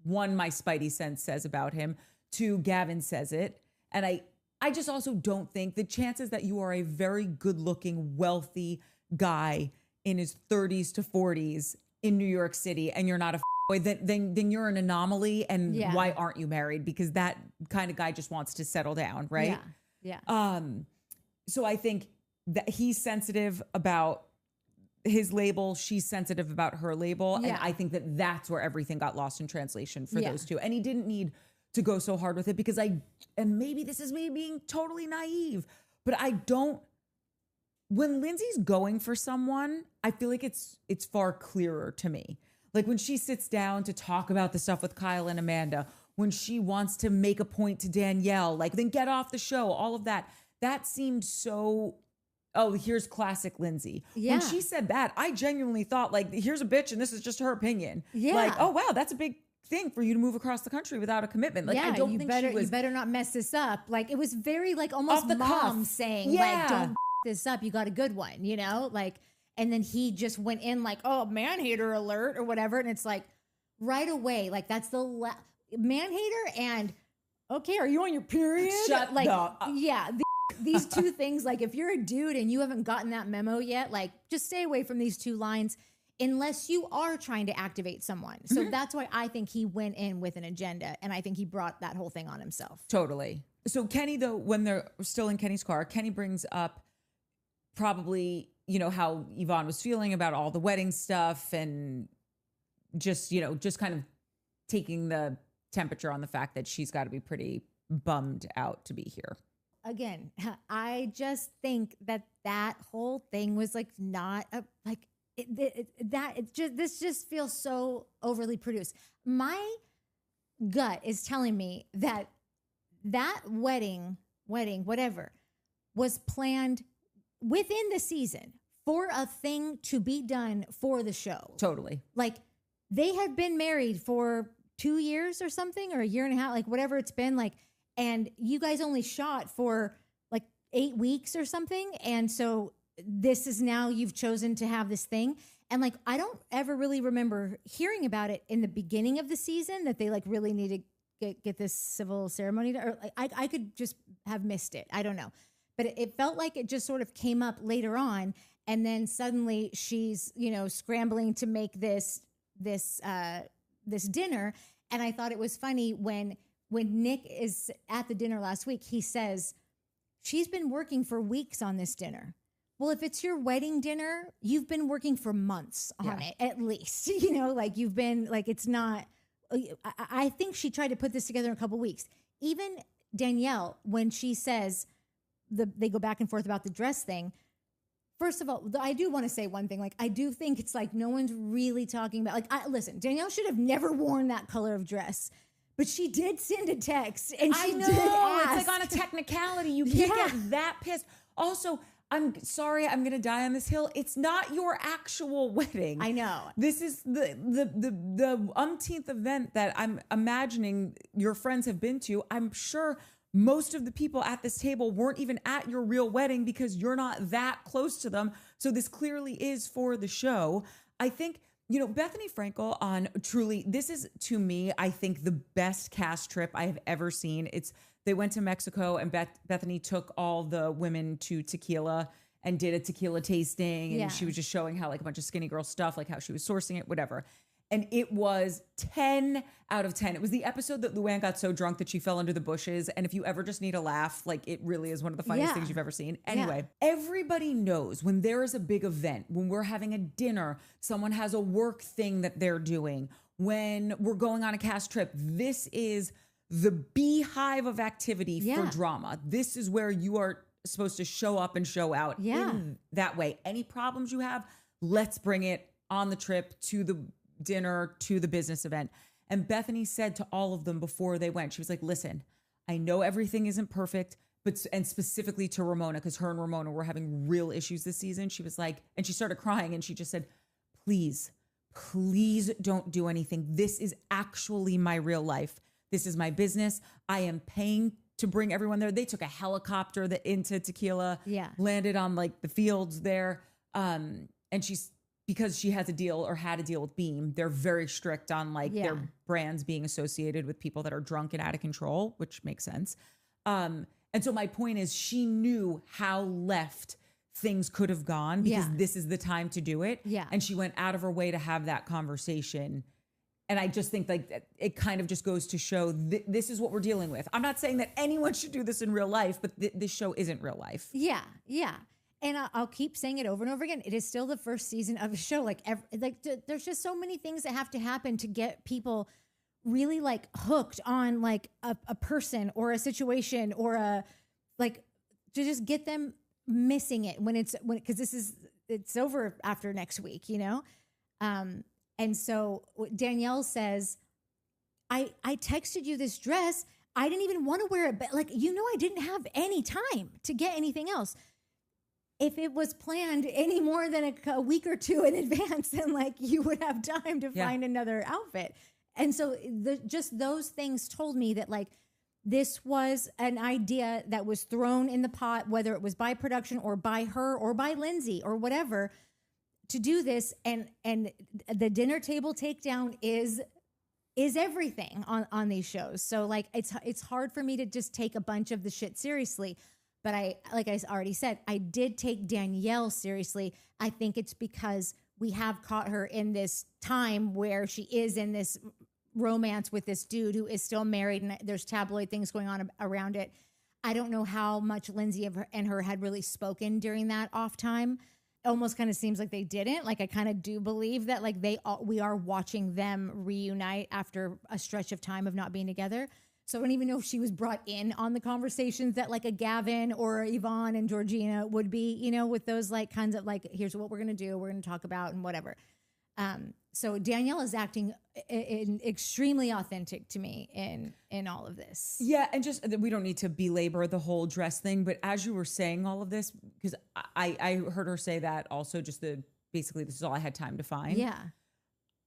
one, my spidey sense says about him. Two, Gavin says it. And I just also don't think the chances that you are a very good-looking, wealthy guy in his 30s to 40s in New York City and you're not a boy, then you're an anomaly. And why aren't you married? Because that kind of guy just wants to settle down, right? Yeah. So I think that he's sensitive about his label. She's sensitive about her label. Yeah. And I think that that's where everything got lost in translation for those two. And he didn't need to go so hard with it, because and maybe this is me being totally naive, but when Lindsay's going for someone, I feel like it's far clearer to me. Like when she sits down to talk about the stuff with Kyle and Amanda, when she wants to make a point to Danielle, like then get off the show, all of that seemed so, oh, here's classic Lindsay. Yeah. When she said that, I genuinely thought like, here's a bitch and this is just her opinion. Yeah. Like, oh wow, that's a big thing for you to move across the country without a commitment. Like, I don't think she was. You better not mess this up. Like, it was very like almost Off the mom cuff. saying, Yeah. like, don't this up. You got a good one, you know? Like, and then he just went in like, oh, man-hater alert or whatever. And it's like right away, like that's the man-hater and okay, are you on your period? Shut like, up. yeah. These two things, like if you're a dude and you haven't gotten that memo yet, like just stay away from these two lines unless you are trying to activate someone. So that's why I think he went in with an agenda and I think he brought that whole thing on himself. Totally. So Kenny, though, when they're still in Kenny's car, Kenny brings up probably, you know, how Yvonne was feeling about all the wedding stuff and just, you know, just kind of taking the temperature on the fact that she's got to be pretty bummed out to be here. Again, I just think that whole thing was like not a, like this just feels so overly produced. My gut is telling me that wedding, whatever, was planned within the season for a thing to be done for the show. Totally. Like they had been married for 2 years or something, or a year and a half, like whatever it's been, like, and you guys only shot for like 8 weeks or something. And so this is now you've chosen to have this thing. And like, I don't ever really remember hearing about it in the beginning of the season that they like really need to get this civil ceremony to, or like, I could just have missed it. I don't know. But it felt like it just sort of came up later on. And then suddenly she's, you know, scrambling to make this dinner. And I thought it was funny when Nick is at the dinner last week, he says, she's been working for weeks on this dinner. Well, if it's your wedding dinner, you've been working for months on it, at least, you know, like you've been like, it's not, I think she tried to put this together in a couple weeks. Even Danielle, when she says they go back and forth about the dress thing. First of all, I do want to say one thing. Like, I do think it's like no one's really talking about, like, listen, Danielle should have never worn that color of dress. But she did send a text, and she did ask. It's like on a technicality. You can't get that pissed. Also, I'm sorry, I'm gonna die on this hill. It's not your actual wedding. I know. This is the umpteenth event that I'm imagining your friends have been to. I'm sure most of the people at this table weren't even at your real wedding because you're not that close to them. So this clearly is for the show. I think, you know, Bethany Frankel on Truly, this is, to me, I think the best cast trip I have ever seen. They went to Mexico and Bethany took all the women to tequila and did a tequila tasting. And she was just showing how like a bunch of skinny girl stuff, like how she was sourcing it, whatever. And it was 10 out of 10. It was the episode that Luann got so drunk that she fell under the bushes. And if you ever just need a laugh, like it really is one of the funniest things you've ever seen. Anyway, everybody knows when there is a big event, when we're having a dinner, someone has a work thing that they're doing, when we're going on a cast trip, this is the beehive of activity for drama. This is where you are supposed to show up and show out in that way. Any problems you have, let's bring it on the trip to the dinner, to the business event. And Bethany said to all of them before they went, she was like, listen, I know everything isn't perfect, and specifically to Ramona, because her and Ramona were having real issues this season. She was like, and she started crying and she just said, please don't do anything. This is actually my real life. This is my business. I am paying to bring everyone there. They took a helicopter into Tequila, landed on like the fields there. And because she has a deal or had a deal with Beam, they're very strict on like their brands being associated with people that are drunk and out of control, which makes sense. And so my point is she knew how left things could have gone because this is the time to do it. Yeah. And she went out of her way to have that conversation. And I just think like it kind of just goes to show this is what we're dealing with. I'm not saying that anyone should do this in real life, but this show isn't real life. Yeah. Yeah. And I'll keep saying it over and over again. It is still the first season of a show. Like there's just so many things that have to happen to get people really like hooked on like a person or a situation or a like to just get them missing it because it's over after next week, you know? And so Danielle says, I texted you this dress. I didn't even want to wear it, but like, you know, I didn't have any time to get anything else. If it was planned any more than a week or two in advance, then like you would have time to find another outfit. And so just those things told me that like this was an idea that was thrown in the pot, whether it was by production or by her or by Lindsay or whatever, to do this. And the dinner table takedown is everything on these shows. So like it's hard for me to just take a bunch of the shit seriously. But like I already said, I did take Danielle seriously. I think it's because we have caught her in this time where she is in this romance with this dude who is still married, and there's tabloid things going on around it. I don't know how much Lindsay and her had really spoken during that off time. It almost kind of seems like they didn't. Like I kind of do believe that like we are watching them reunite after a stretch of time of not being together. So I don't even know if she was brought in on the conversations that like a Gavin or Yvonne and Georgina would be, you know, with those like kinds of like, here's what we're going to do. We're going to talk about and whatever. So Danielle is acting extremely authentic to me in all of this. Yeah, and just we don't need to belabor the whole dress thing, but as you were saying all of this, because I heard her say that also, just basically this is all I had time to find. Yeah.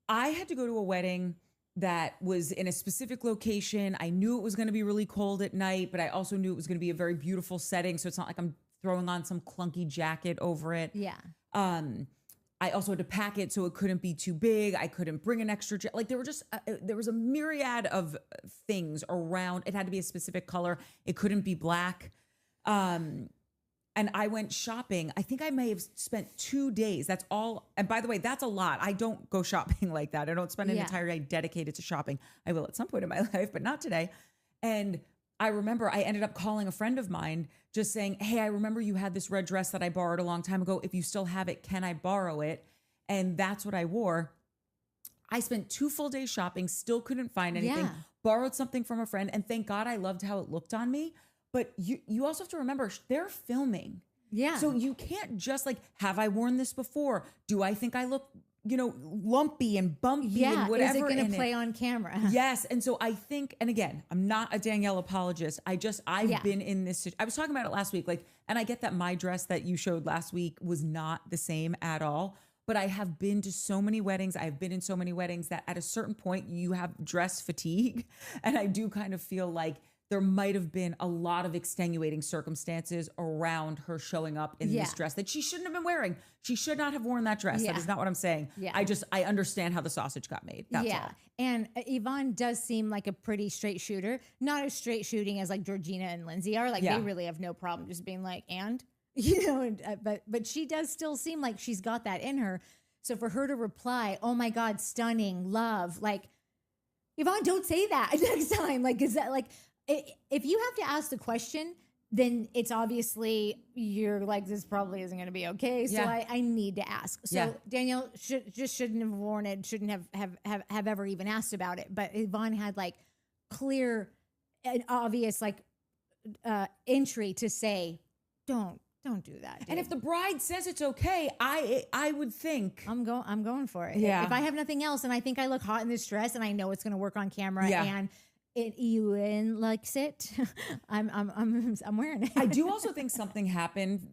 I had to go to a wedding that was in a specific location. I knew it was going to be really cold at night, but I also knew it was going to be a very beautiful setting. So it's not like I'm throwing on some clunky jacket over it. Yeah. I also had to pack it so it couldn't be too big. I couldn't bring an extra jacket. Like there was a myriad of things around. It had to be a specific color. It couldn't be black. And I went shopping. I think I may have spent 2 days. That's all. And by the way, that's a lot. I don't go shopping like that. I don't spend an entire day dedicated to shopping. I will at some point in my life, but not today. And I remember I ended up calling a friend of mine just saying, hey, I remember you had this red dress that I borrowed a long time ago. If you still have it, can I borrow it? And that's what I wore. I spent 2 full days shopping, still couldn't find anything, borrowed something from a friend. And thank God I loved how it looked on me. But you also have to remember, they're filming. Yeah. So you can't just like, have I worn this before? Do I think I look, lumpy and bumpy and whatever? Is it going to play on camera? Yes. And so I think, and again, I'm not a Danielle apologist. I've been in this. I was talking about it last week. Like, and I get that my dress that you showed last week was not the same at all. But I have been to so many weddings. I've been in so many weddings that at a certain point you have dress fatigue. And I do kind of feel like there might have been a lot of extenuating circumstances around her showing up in this dress that she shouldn't have been wearing. She should not have worn that dress. That is not what I'm saying. Yeah. I understand how the sausage got made. That's all. And Yvonne does seem like a pretty straight shooter. Not as straight shooting as like Georgina and Lindsay are. Like they really have no problem just being like, but she does still seem like she's got that in her. So for her to reply, oh my God, stunning, love, like, Yvonne, don't say that next time. Like, is that like, if you have to ask the question, then it's obviously you're like, this probably isn't going to be okay. So I need to ask. So Danielle shouldn't have worn it, shouldn't have ever even asked about it. But Yvonne had like clear and obvious like entry to say, don't do that, dude. And if the bride says it's okay, I would think I'm going for it. Yeah. If I have nothing else and I think I look hot in this dress and I know it's going to work on camera and Ewan likes it, I'm wearing it. I do also think something happened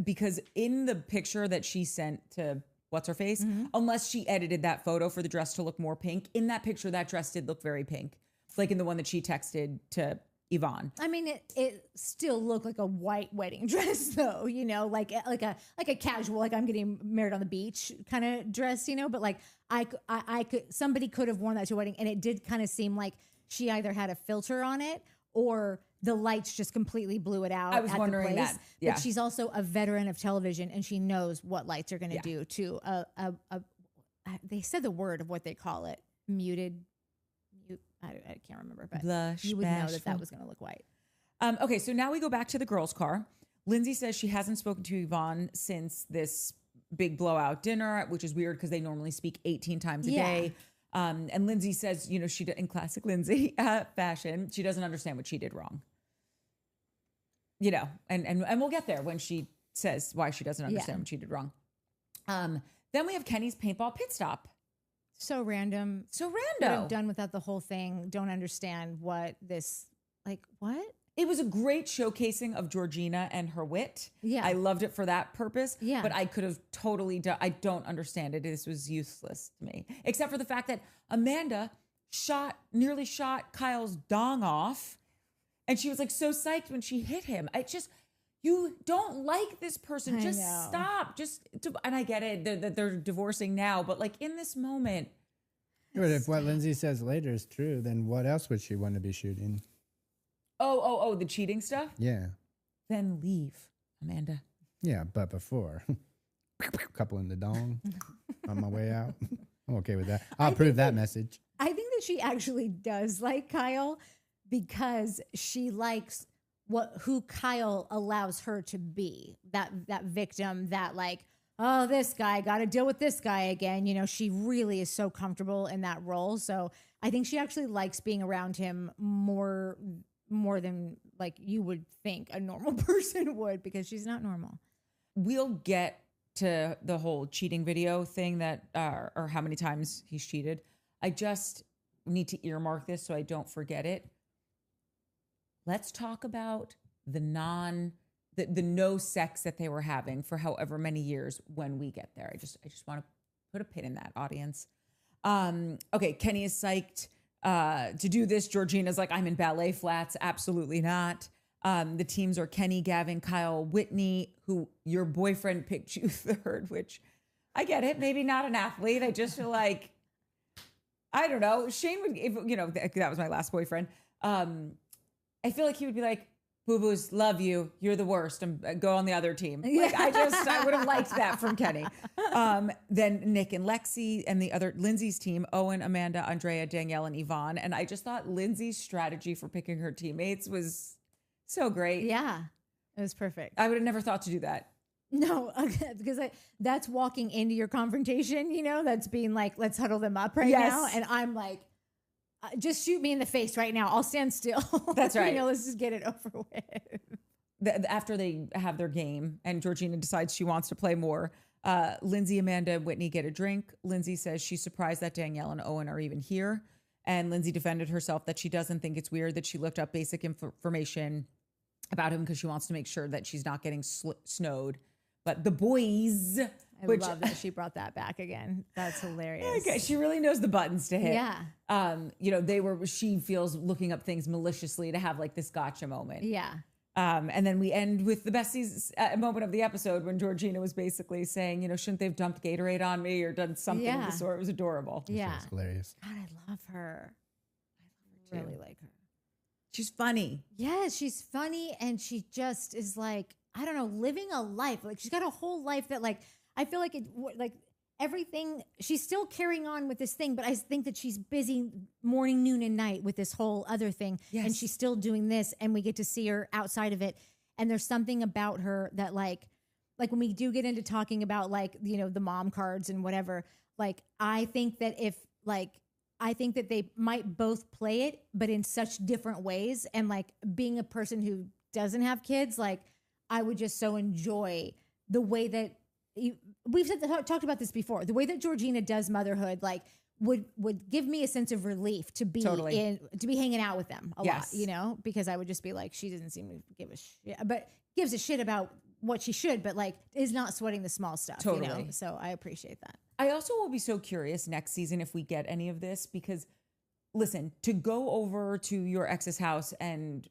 because in the picture that she sent to what's her face, unless she edited that photo for the dress to look more pink, in that picture that dress did look very pink, like in the one that she texted to Yvonne. I mean, it still looked like a white wedding dress, though. Like a casual, like I'm getting married on the beach kind of dress. But like somebody could have worn that to a wedding, and it did kind of seem like she either had a filter on it or the lights just completely blew it out. I was wondering that. Yeah. But she's also a veteran of television, and she knows what lights are going to do to they said the word of what they call it, muted. I can't remember, but blush, you would know that was going to look white. Okay, so now we go back to the girls' car. Lindsay says she hasn't spoken to Yvonne since this big blowout dinner, which is weird because they normally speak 18 times a day. And Lindsay says, she in classic Lindsay fashion, she doesn't understand what she did wrong. And we'll get there when she says why she doesn't understand what she did wrong. Then we have Kenny's paintball pit stop. So random. So Could rando. have done without the whole thing. Don't understand what this, like, what? It was a great showcasing of Georgina and her wit. Yeah. I loved it for that purpose. Yeah. But I could have totally done, I don't understand it. This was useless to me. Except for the fact that Amanda nearly shot Kyle's dong off. And she was like so psyched when she hit him. You don't like this person. Just stop. And I get it that they're divorcing now, but like in this moment. But if what Lindsay says later is true, then what else would she want to be shooting? Oh, the cheating stuff? Yeah. Then leave, Amanda. Yeah, but before. Couple in the dong on my way out. I'm okay with that. I'll approve that message. I think that she actually does like Kyle because she likes who Kyle allows her to be. That victim that like, oh, this guy, got to deal with this guy again. You know, she really is so comfortable in that role. So I think she actually likes being around him more than like you would think a normal person would, because she's not normal. We'll get to the whole cheating video thing that, or how many times he's cheated. I just need to earmark this so I don't forget it. Let's talk about the no sex that they were having for however many years when we get there. I just want to put a pin in that, audience. Okay, Kenny is psyched to do this. Georgina's like, I'm in ballet flats. Absolutely not. The teams are Kenny, Gavin, Kyle, Whitney, who your boyfriend picked you third, which I get it. Maybe not an athlete. I just feel like, I don't know. Shane would, that was my last boyfriend. I feel like he would be like, boo-boos, love you. You're the worst. Go on the other team. Like, I would have liked that from Kenny. Then Nick and Lexi and the other Lindsay's team, Owen, Amanda, Andrea, Danielle, and Yvonne. And I just thought Lindsay's strategy for picking her teammates was so great. Yeah, it was perfect. I would have never thought to do that. No, because that's walking into your confrontation, that's being like, let's huddle them up right now. And I'm like, just shoot me in the face right now. I'll stand still. That's right. Let's just get it over with. After they have their game and Georgina decides she wants to play more, Lindsay, Amanda, and Whitney get a drink. Lindsay says she's surprised that Danielle and Owen are even here. And Lindsay defended herself that she doesn't think it's weird that she looked up basic information about him because she wants to make sure that she's not getting snowed. But the boys... I love that she brought that back again. That's hilarious. Okay, she really knows the buttons to hit. Yeah. She feels looking up things maliciously to have like this gotcha moment. Yeah. And then we end with the best moment of the episode when Georgina was basically saying, shouldn't they have dumped Gatorade on me or done something of the sort? It was adorable. Yeah. It's hilarious. God, I love her. I really like her. She's funny. Yeah, she's funny. And she just is like, I don't know, living a life. Like she's got a whole life that like, I feel like everything, she's still carrying on with this thing, but I think that she's busy morning, noon, and night with this whole other thing. Yes. And she's still doing this, and we get to see her outside of it. And there's something about her that like when we do get into talking about the mom cards and whatever, like I think that they might both play it, but in such different ways. And like being a person who doesn't have kids, like I would just so enjoy the way that we've talked about this before. The way that Georgina does motherhood, like would give me a sense of relief to be to be hanging out with them a lot, because I would just be like, she doesn't seem to give a shit, but gives a shit about what she should, but like is not sweating the small stuff. Totally. So I appreciate that. I also will be so curious next season if we get any of this, because listen, to go over to your ex's house and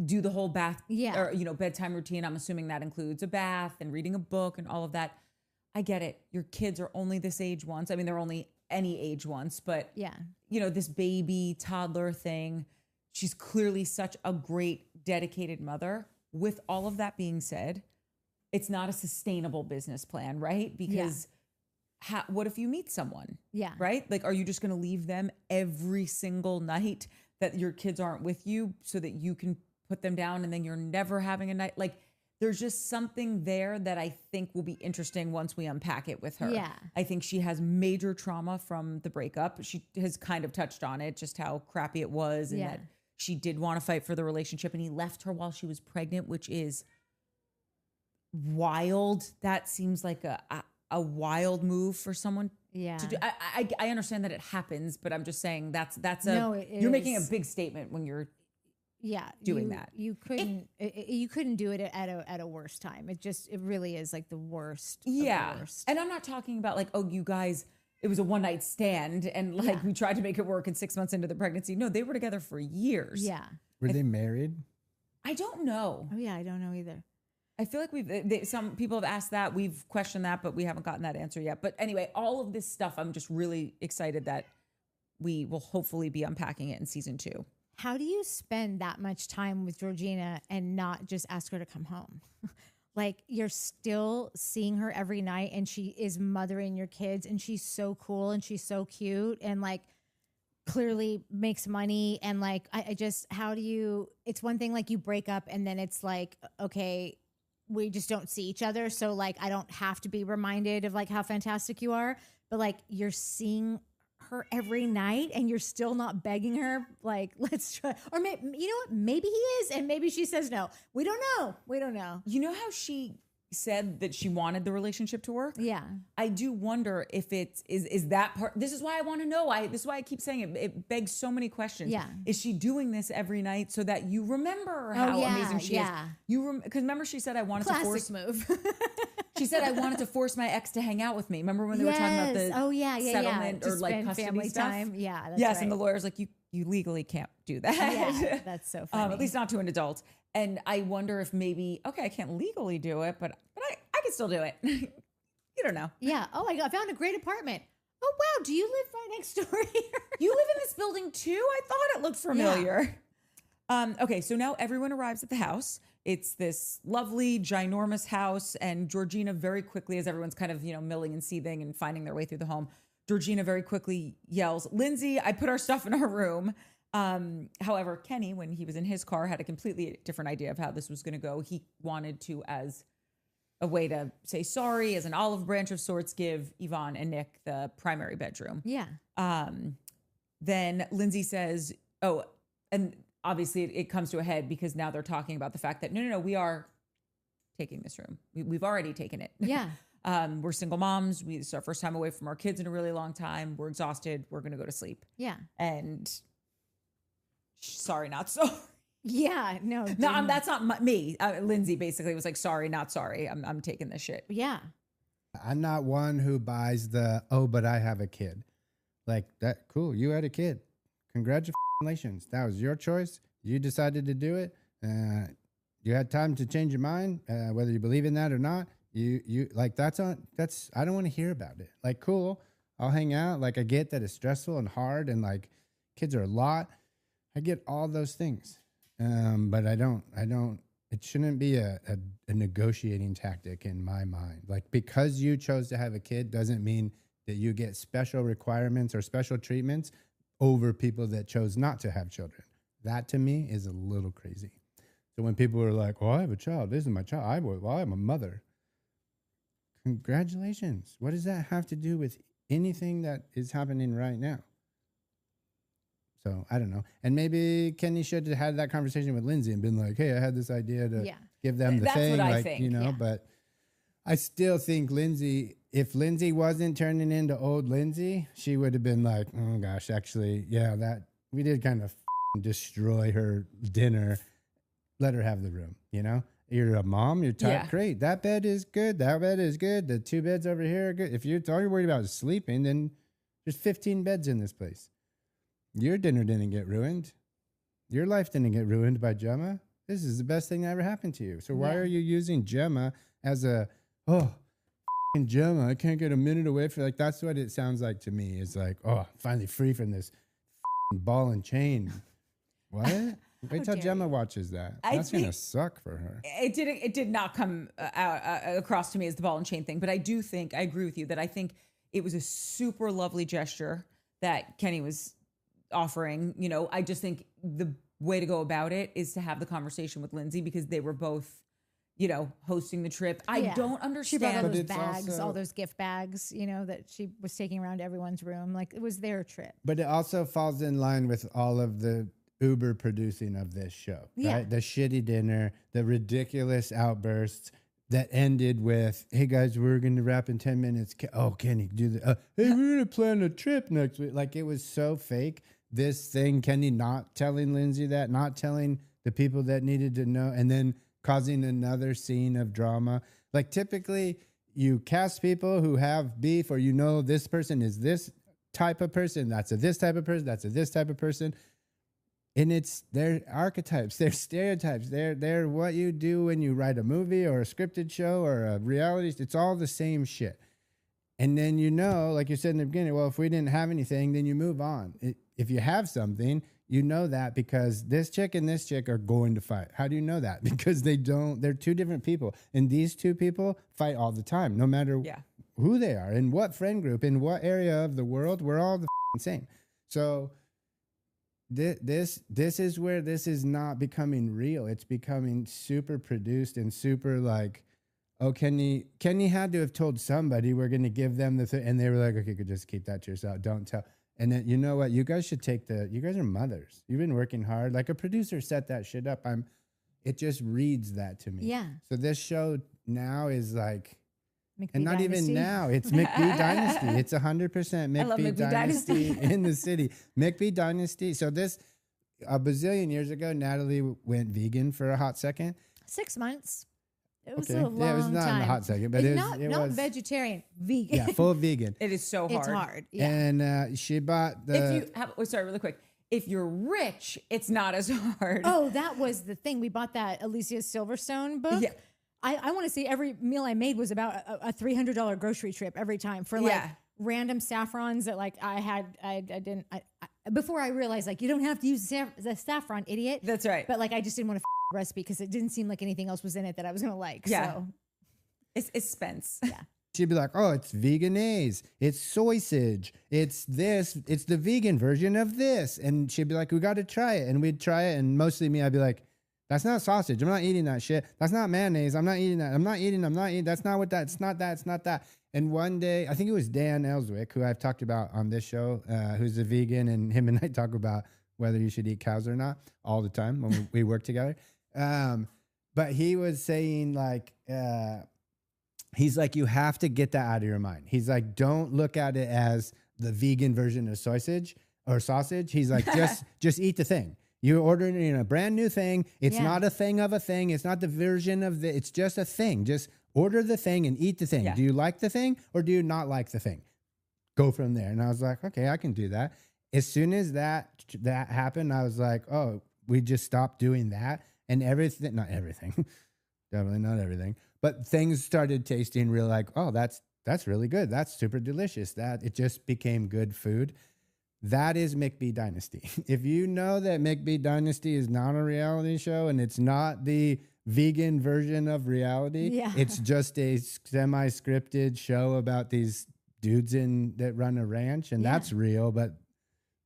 do the whole bath or bedtime routine, I'm assuming that includes a bath and reading a book and all of that. I get it. Your kids are only this age once. I mean, they're only any age once, but this baby toddler thing, she's clearly such a great dedicated mother. With all of that being said, it's not a sustainable business plan, right? Because what if you meet someone? Yeah. Right? Like, are you just going to leave them every single night that your kids aren't with you so that you can put them down and then you're never having a night? Like, there's just something there that I think will be interesting once we unpack it with her. Yeah. I think she has major trauma from the breakup. She has kind of touched on it, just how crappy it was, and that she did want to fight for the relationship, and he left her while she was pregnant, which is wild. That seems like a wild move for someone to do. I understand that it happens, but I'm just saying you're making a big statement when you're doing that. You couldn't do it at a worse time. It really is like the worst. Yeah. Of the worst. And I'm not talking about like, oh, you guys, it was a one night stand and like we tried to make it work and 6 months into the pregnancy. No, they were together for years. Yeah. Were they married? I don't know. Oh yeah, I don't know either. I feel like some people have asked that. We've questioned that, but we haven't gotten that answer yet. But anyway, all of this stuff, I'm just really excited that we will hopefully be unpacking it in season 2. How do you spend that much time with Georgina and not just ask her to come home? Like you're still seeing her every night and she is mothering your kids and she's so cool and she's so cute and like clearly makes money. And like, I just, how do you, it's one thing like you break up and then it's like, okay, we just don't see each other. So like, I don't have to be reminded of like how fantastic you are, but like you're seeing her every night and you're still not begging her. Like, let's try, or maybe, you know what? Maybe he is. And maybe she says no. We don't know. We don't know. You know how she said that she wanted the relationship to work? Yeah. I do wonder if it is that part. This is why I want to know. This is why I keep saying it. It begs so many questions. Yeah. Is she doing this every night so that you remember how amazing she is? Because remember she said I wanted to force move. She said I wanted to force my ex to hang out with me. Remember when they were talking about the settlement or like custody family stuff? Time. Yeah. That's yes, right. and the lawyer's like, you legally can't do that. Yeah, that's so funny. At least not to an adult. And I wonder if maybe, okay, I can't legally do it, but I can still do it. You don't know. Yeah. Oh my God, I found a great apartment. Oh wow, do you live right next door here? You live in this building too? I thought it looked familiar. Yeah. Okay, so now everyone arrives at the house. It's this lovely, ginormous house, and Georgina very quickly, as everyone's kind of, milling and seething and finding their way through the home, Georgina very quickly yells, "Lindsay, I put our stuff in our room." However, Kenny, when he was in his car, had a completely different idea of how this was going to go. He wanted to, as a way to say sorry, as an olive branch of sorts, give Yvonne and Nick the primary bedroom. Yeah. Then Lindsay says, oh, and obviously it comes to a head because now they're talking about the fact that, no, we are taking this room. We've already taken it. Yeah. We're single moms. This is our first time away from our kids in a really long time. We're exhausted. We're going to go to sleep. Yeah. And sorry, not sorry. Yeah, no. That's not me. Lindsay basically was like, sorry, not sorry. I'm taking this shit. Yeah. I'm not one who buys but I have a kid. Like that, cool. You had a kid. Congratulations. That was your choice. You decided to do it. You had time to change your mind, whether you believe in that or not. You like, I don't want to hear about it. Like, cool. I'll hang out. Like, I get that it's stressful and hard and like kids are a lot. I get all those things. But I don't, it shouldn't be a negotiating tactic in my mind. Like, because you chose to have a kid doesn't mean that you get special requirements or special treatments over people that chose not to have children. That to me is a little crazy. So when people are like, well, I have a child, this is my child. I'm a mother. Congratulations. What does that have to do with anything that is happening right now? So I don't know. And maybe Kenny should have had that conversation with Lindsay and been like, hey, I had this idea to give them the That's thing. What I like, think. But I still think if Lindsay wasn't turning into old Lindsay, she would have been like, oh gosh, actually, yeah, that we did kind of destroy her dinner. Let her have the room, You're a mom, you're tired. Yeah. Great. That bed is good. That bed is good. The 2 beds over here are good. If all you're worried about is sleeping, then there's 15 beds in this place. Your dinner didn't get ruined. Your life didn't get ruined by Gemma. This is the best thing that ever happened to you. So why are you using Gemma as Gemma, I can't get a minute away from, like, that's what it sounds like to me. It's like, oh, finally free from this ball and chain. What? Wait till Gemma watches that. That's going to suck for her. It did not come across to me as the ball and chain thing, but I agree with you that I think it was a super lovely gesture that Kenny was offering. I just think the way to go about it is to have the conversation with Lindsay because they were both, hosting the trip. I don't understand. She brought all those bags, all those gift bags, that she was taking around to everyone's room. Like, it was their trip. But it also falls in line with all of the Uber producing of this show, right? The shitty dinner, the ridiculous outbursts that ended with, hey guys, we're going to wrap in 10 minutes. Oh, Kenny, do the, hey, we're going to plan a trip next week. Like, it was so fake. This thing, Kenny not telling Lindsay that, not telling the people that needed to know, and then causing another scene of drama. Like, typically, you cast people who have beef, or you know this person is this type of person, that's a this type of person, that's a this type of person. And it's their archetypes, their stereotypes, they're what you do when you write a movie or a scripted show or a reality. It's all the same shit. And then, you know, like you said in the beginning, well, if we didn't have anything, then you move on. If you have something, you know that because this chick and this chick are going to fight. How do you know that? Because they're two different people. And these two people fight all the time, no matter who they are, in what friend group, in what area of the world, we're all the same. So this is where this is not becoming real. It's becoming super produced and super like, oh, Kenny had to have told somebody we're going to give them the thing. And they were like, okay, could just keep that to yourself. Don't tell. And then, you know what? You guys should you guys are mothers. You've been working hard. Like a producer set that shit up. It just reads that to me. Yeah. So this show now is like, McBee and not Dynasty. even now, it's McBee Dynasty. It's 100% McBee Dynasty in the city. McBee Dynasty. So a bazillion years ago, Natalie went vegan for a hot second. 6 months. It was Okay. a long Yeah, it was not time. in a hot second, but It's it not was vegetarian, vegan. yeah, full vegan. It is so hard. It's hard. Yeah. And she bought the. If you have, sorry, really quick. If you're rich, it's not as hard. Oh, that was the thing. We bought that Alicia Silverstone book. Yeah. I want to say every meal I made was about a $300 grocery trip every time for like random saffrons that like before I realized like you don't have to use the saffron, idiot. That's right. But like I just didn't want to recipe because it didn't seem like anything else was in it that I was going to like. Yeah. So. It's Spence. Yeah. She'd be like, oh, it's veganese. It's soysage. It's this. It's the vegan version of this. And she'd be like, we got to try it. And we'd try it. And mostly me, I'd be like, that's not sausage. I'm not eating that shit. That's not mayonnaise. I'm not eating that. I'm not eating. That's not what that. It's not that. It's not that. And one day, I think it was Dan Ellswick, who I've talked about on this show, who's a vegan. And him and I talk about whether you should eat cows or not all the time when we work together. But he was saying like, he's like, you have to get that out of your mind. He's like, don't look at it as the vegan version of sausage. He's like, just eat the thing. You're ordering a brand new thing. It's not a thing of a thing. It's not the version of it's just a thing. Just order the thing and eat the thing. Yeah. Do you like the thing or do you not like the thing? Go from there. And I was like, okay, I can do that. As soon as that happened, I was like, oh, we just stopped doing that. And everything, not everything, definitely not everything, but things started tasting real like, oh, that's really good. That's super delicious. That it just became good food. That is McBee Dynasty. If you know that McBee Dynasty is not a reality show and it's not the vegan version of reality, it's just a semi-scripted show about these dudes that run a ranch, and that's real. But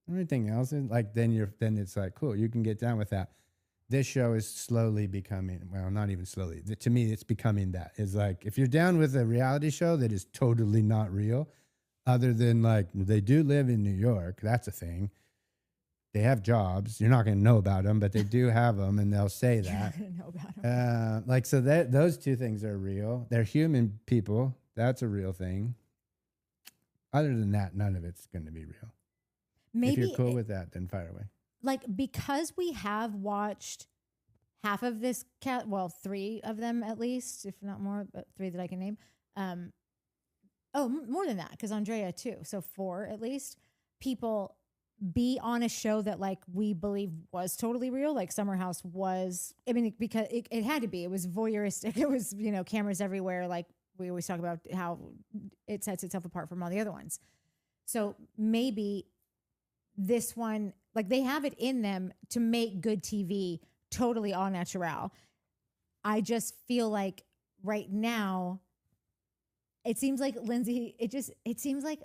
everything else is like then it's like cool. You can get down with that. This show is slowly becoming, well, not even slowly. To me, it's becoming that. It's like if you're down with a reality show that is totally not real. Other than like they do live in New York, that's a thing. They have jobs. You're not going to know about them, but they do have them, and they'll say that. You're not going to know about them. Like so that those two things are real. They're human people. That's a real thing. Other than that, none of it's going to be real. Maybe if you're cool with that, then fire away. Like because we have watched half of this well, 3 of them at least, if not more, but 3 that I can name. Oh, more than that, because Andrea too. So 4 at least. People be on a show that like we believe was totally real. Like Summer House was, I mean, because it had to be. It was voyeuristic. It was, cameras everywhere. Like we always talk about how it sets itself apart from all the other ones. So maybe this one, like they have it in them to make good TV totally au naturel. I just feel like right now, it seems like Lindsay, it seems like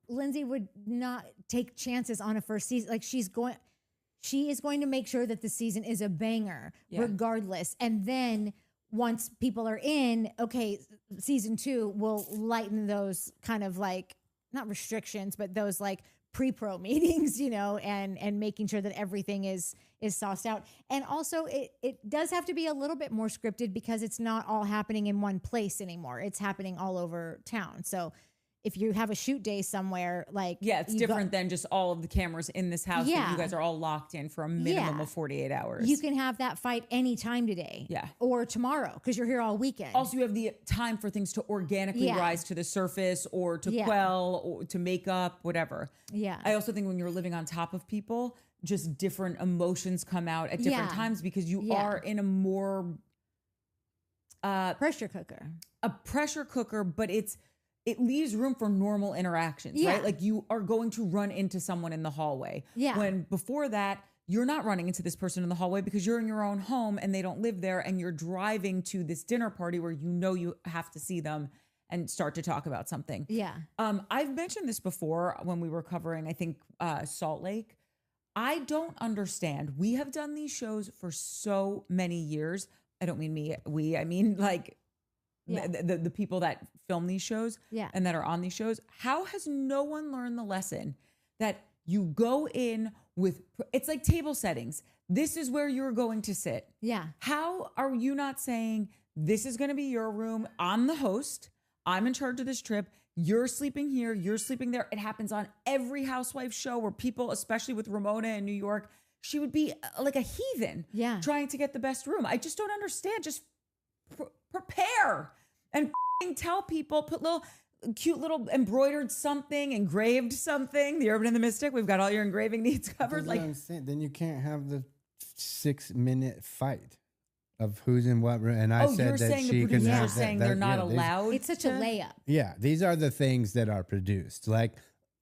Lindsay would not take chances on a first season. Like she is going to make sure that the season is a banger regardless. And then once people are in, okay, season 2 will lighten those kind of like, not restrictions, but those like pre-pro meetings, and making sure that everything is sauced out. And also it does have to be a little bit more scripted because it's not all happening in one place anymore. It's happening all over town. So if you have a shoot day somewhere, like it's different than just all of the cameras in this house that you guys are all locked in for a minimum of 48 hours. You can have that fight anytime today, or tomorrow, because you're here all weekend. Also, you have the time for things to organically rise to the surface, or to quell, or to make up, whatever. Yeah. I also think when you're living on top of people, just different emotions come out at different times, because you are in a more pressure cooker. A pressure cooker, but it leaves room for normal interactions, right? Like you are going to run into someone in the hallway. Yeah. When before that, you're not running into this person in the hallway because you're in your own home and they don't live there, and you're driving to this dinner party where you know you have to see them and start to talk about something. Yeah. I've mentioned this before when we were covering, I think, Salt Lake. I don't understand. We have done these shows for so many years. I don't mean I mean like the people that film these shows and that are on these shows. How has no one learned the lesson that you go in with, it's like table settings. This is where you're going to sit. Yeah. How are you not saying, this is going to be your room? I'm the host. I'm in charge of this trip. You're sleeping here. You're sleeping there. It happens on every housewife show where people, especially with Ramona in New York, she would be like a heathen trying to get the best room. I just don't understand. Just prepare and tell people, put cute little embroidered something, engraved something. The Urban and the Mystic, we've got all your engraving needs covered. Like, then you can't have the 6-minute fight of who's in what room. And I said that she can have saying they're not allowed. It's such a layup. Yeah, these are the things that are produced. Like,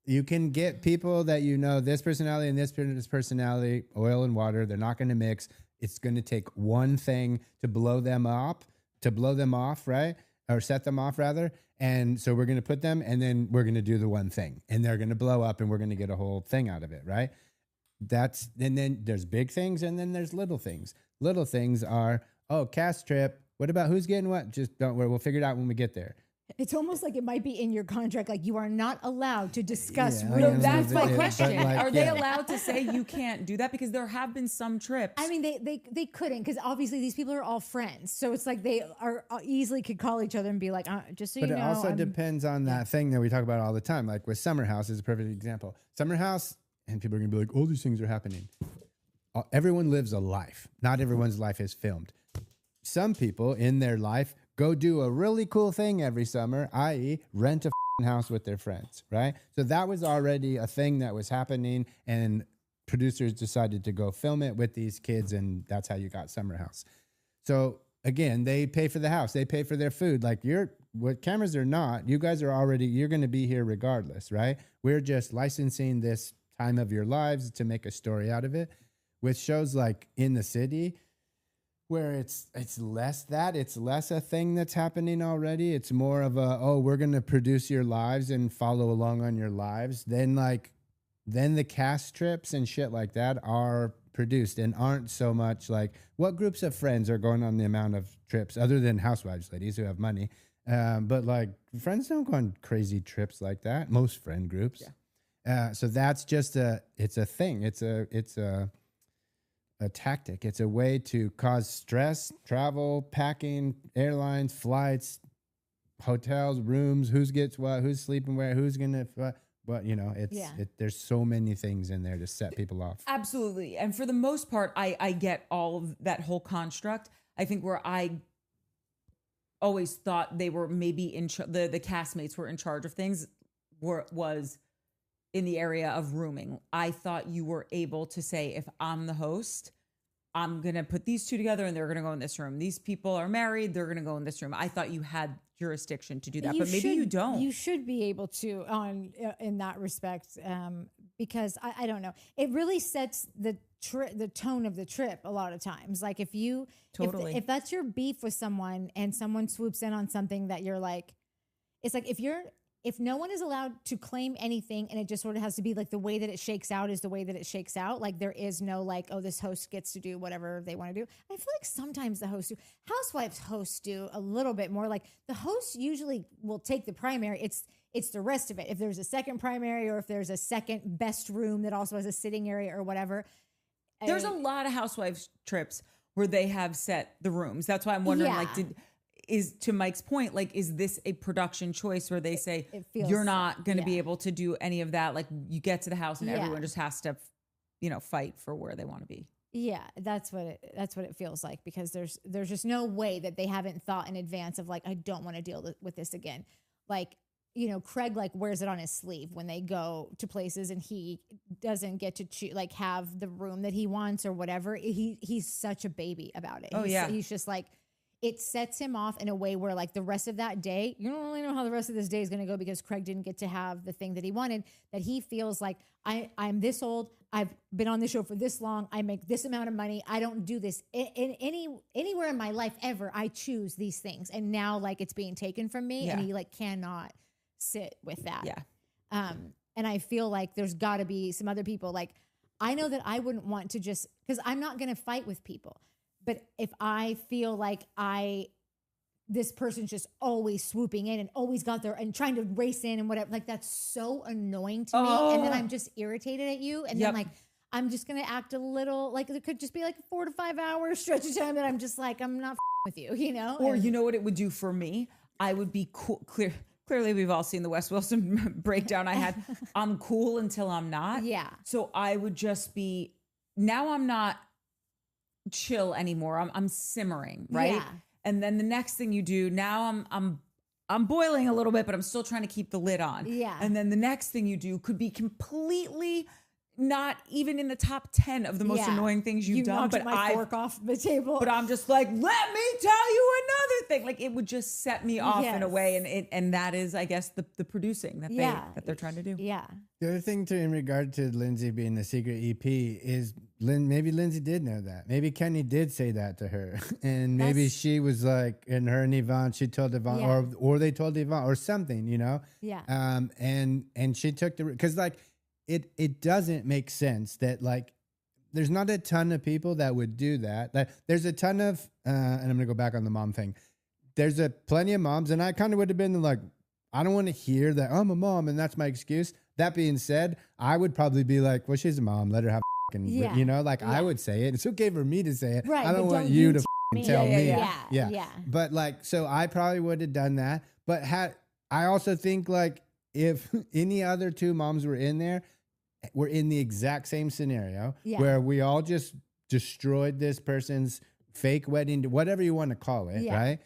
you can get people that this personality and this personality, oil and water, they're not going to mix. It's going to take one thing to blow them off, right? Or set them off, rather. And so we're going to put them, and then we're going to do the one thing, and they're going to blow up, and we're going to get a whole thing out of it, right? And then there's big things, and then there's little things. Little things are, cast trip. What about who's getting what? Just don't worry. We'll figure it out when we get there. It's almost like it might be in your contract, like you are not allowed to discuss. That's my question. Are they allowed to say you can't do that? Because there have been some trips. I mean, they couldn't, because obviously these people are all friends. So it's like they are easily could call each other and be like, just so you know. But it also depends on that thing that we talk about all the time. Like with Summer House is a perfect example. Summer House, and people are going to be like, all these things are happening. Everyone lives a life. Not everyone's life is filmed. Some people in their life go do a really cool thing every summer, i.e. rent a house with their friends, right? So that was already a thing that was happening, and producers decided to go film it with these kids, and that's how you got Summer House. So again, they pay for the house, they pay for their food. Like what cameras are not, you guys are already, you're going to be here regardless, right? We're just licensing this time of your lives to make a story out of it. With shows like In the City, where it's less a thing that's happening already. It's more of we're going to produce your lives and follow along on your lives. Then the cast trips and shit like that are produced and aren't so much like, what groups of friends are going on the amount of trips other than housewives, ladies who have money. But like friends don't go on crazy trips like that. Most friend groups. Yeah. So that's just it's a thing. It's a tactic. It's a way to cause stress, travel, packing, airlines, flights, hotels, rooms, who gets what, who's sleeping where, who's gonna but there's so many things in there to set people off. Absolutely. And for the most part, I get all of that whole construct. I think where I always thought they were maybe the castmates were in charge of things was in the area of rooming. I thought you were able to say, if I'm the host, I'm going to put these two together and they're going to go in this room. These people are married, they're going to go in this room. I thought you had jurisdiction to do that, but maybe you don't. You should be able to in that respect, because I don't know. It really sets the tone of the trip a lot of times. Like if that's your beef with someone and someone swoops in on something that you're like, it's like if no one is allowed to claim anything and it just sort of has to be like the way that it shakes out is the way that it shakes out. Like there is no like, this host gets to do whatever they want to do. I feel like sometimes the hosts do. Housewives hosts do a little bit more. Like the host usually will take the primary. It's the rest of it. If there's a second primary or if there's a second best room that also has a sitting area or whatever. There's a lot of housewives trips where they have set the rooms. That's why I'm wondering, is, to Mike's point, like, is this a production choice where they say It feels you're not going to be yeah. able to do any of that? Like, you get to the house and Yeah. everyone just has to, fight for where they want to be. Yeah, that's what it feels like, because there's just no way that they haven't thought in advance of like, I don't want to deal with this again. Like, Craig like wears it on his sleeve when they go to places and he doesn't get to like have the room that he wants or whatever. He's such a baby about it. Oh, yeah. He's just like, it sets him off in a way where like the rest of that day, you don't really know how the rest of this day is going to go because Craig didn't get to have the thing that he wanted, that he feels like I'm this old. I've been on this show for this long. I make this amount of money. I don't do this in anywhere in my life ever. I choose these things. And now like it's being taken from me and he like cannot sit with that. Yeah. And I feel like there's got to be some other people. Like, I know that I wouldn't want to just, because I'm not going to fight with people. But if I feel like this person's just always swooping in and always got there and trying to race in and whatever, like that's so annoying to me. And then I'm just irritated at you. And then like, I'm just going to act a little like it could just be like a 4 to 5 hour stretch of time that I'm just like, I'm not with you, Or you know what it would do for me? I would be cool. Clearly, we've all seen the Wes Wilson breakdown I had. I'm cool until I'm not. Yeah. So I would just be, now I'm not chill anymore. I'm simmering, right? Yeah. And then the next thing you do, now I'm boiling a little bit, but I'm still trying to keep the lid on. Yeah. And then the next thing you do could be completely not even in the top 10 of the most annoying things you've done. But my fork off the table. But I'm just like, let me tell you another thing. Like, it would just set me off in a way, and that is, I guess, the producing that they're trying to do. Yeah. The other thing in regard to Lindsay being the secret EP is maybe Lindsay did know that. Maybe Kenny did say that to her, and maybe she was like, and her and Yvonne, she told Yvonne, or they told Yvonne, or something, Yeah. And she took because like it doesn't make sense that like there's not a ton of people that would do that. Like, there's a ton of, and I'm gonna go back on the mom thing. There's plenty of moms, and I kind of would have been like, I don't want to hear that I'm a mom and that's my excuse. That being said, I would probably be like, well, she's a mom. Let her have I would say it. It's okay for me to say it. Right, I don't want you to tell me. Yeah. But like, so I probably would have done that. But I also think like if any other two moms were in there, we're in the exact same scenario where we all just destroyed this person's fake wedding, whatever you want to call it, right?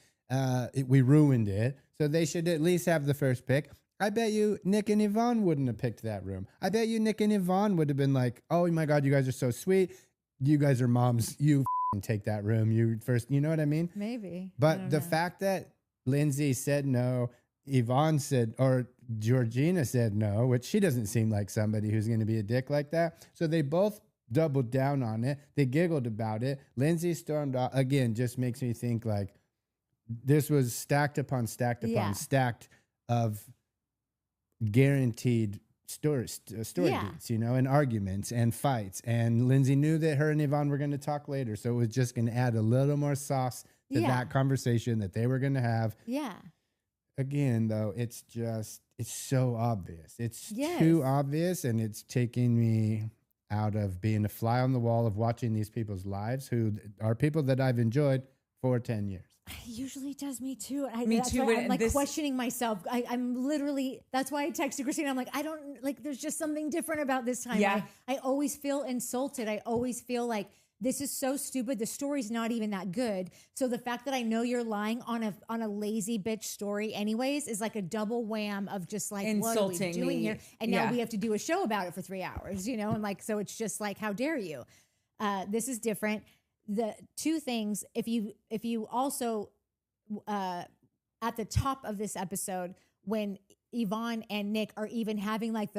We ruined it. So they should at least have the first pick. I bet you Nick and Yvonne wouldn't have picked that room. I bet you Nick and Yvonne would have been like, oh my God, you guys are so sweet. You guys are moms. You take that room. You first, you know what I mean? Maybe. But the fact that Lindsay said no, Yvonne said, or Georgina said no, which she doesn't seem like somebody who's going to be a dick like that. So they both doubled down on it. They giggled about it. Lindsay stormed off. Again, just makes me think like this was stacked upon stacked upon stacked of guaranteed story beats, and arguments and fights. And Lindsay knew that her and Yvonne were going to talk later. So it was just going to add a little more sauce to that conversation that they were going to have. Yeah. Again, though, it's so obvious. It's too obvious, and it's taking me out of being a fly on the wall of watching these people's lives, who are people that I've enjoyed for 10 years. It usually does me too. Me too. I'm like questioning myself. I'm literally, that's why I texted Christina. I'm like, I don't, like, there's just something different about this time. Yeah. I always feel insulted. I always feel like this is so stupid. The story's not even that good. So the fact that I know you're lying on a lazy bitch story anyways is like a double wham of just like, insulting what are we doing me. here? And now we have to do a show about it for 3 hours, and like, so it's just like, how dare you? This is different. The two things, if you also, at the top of this episode, when Yvonne and Nick are even having like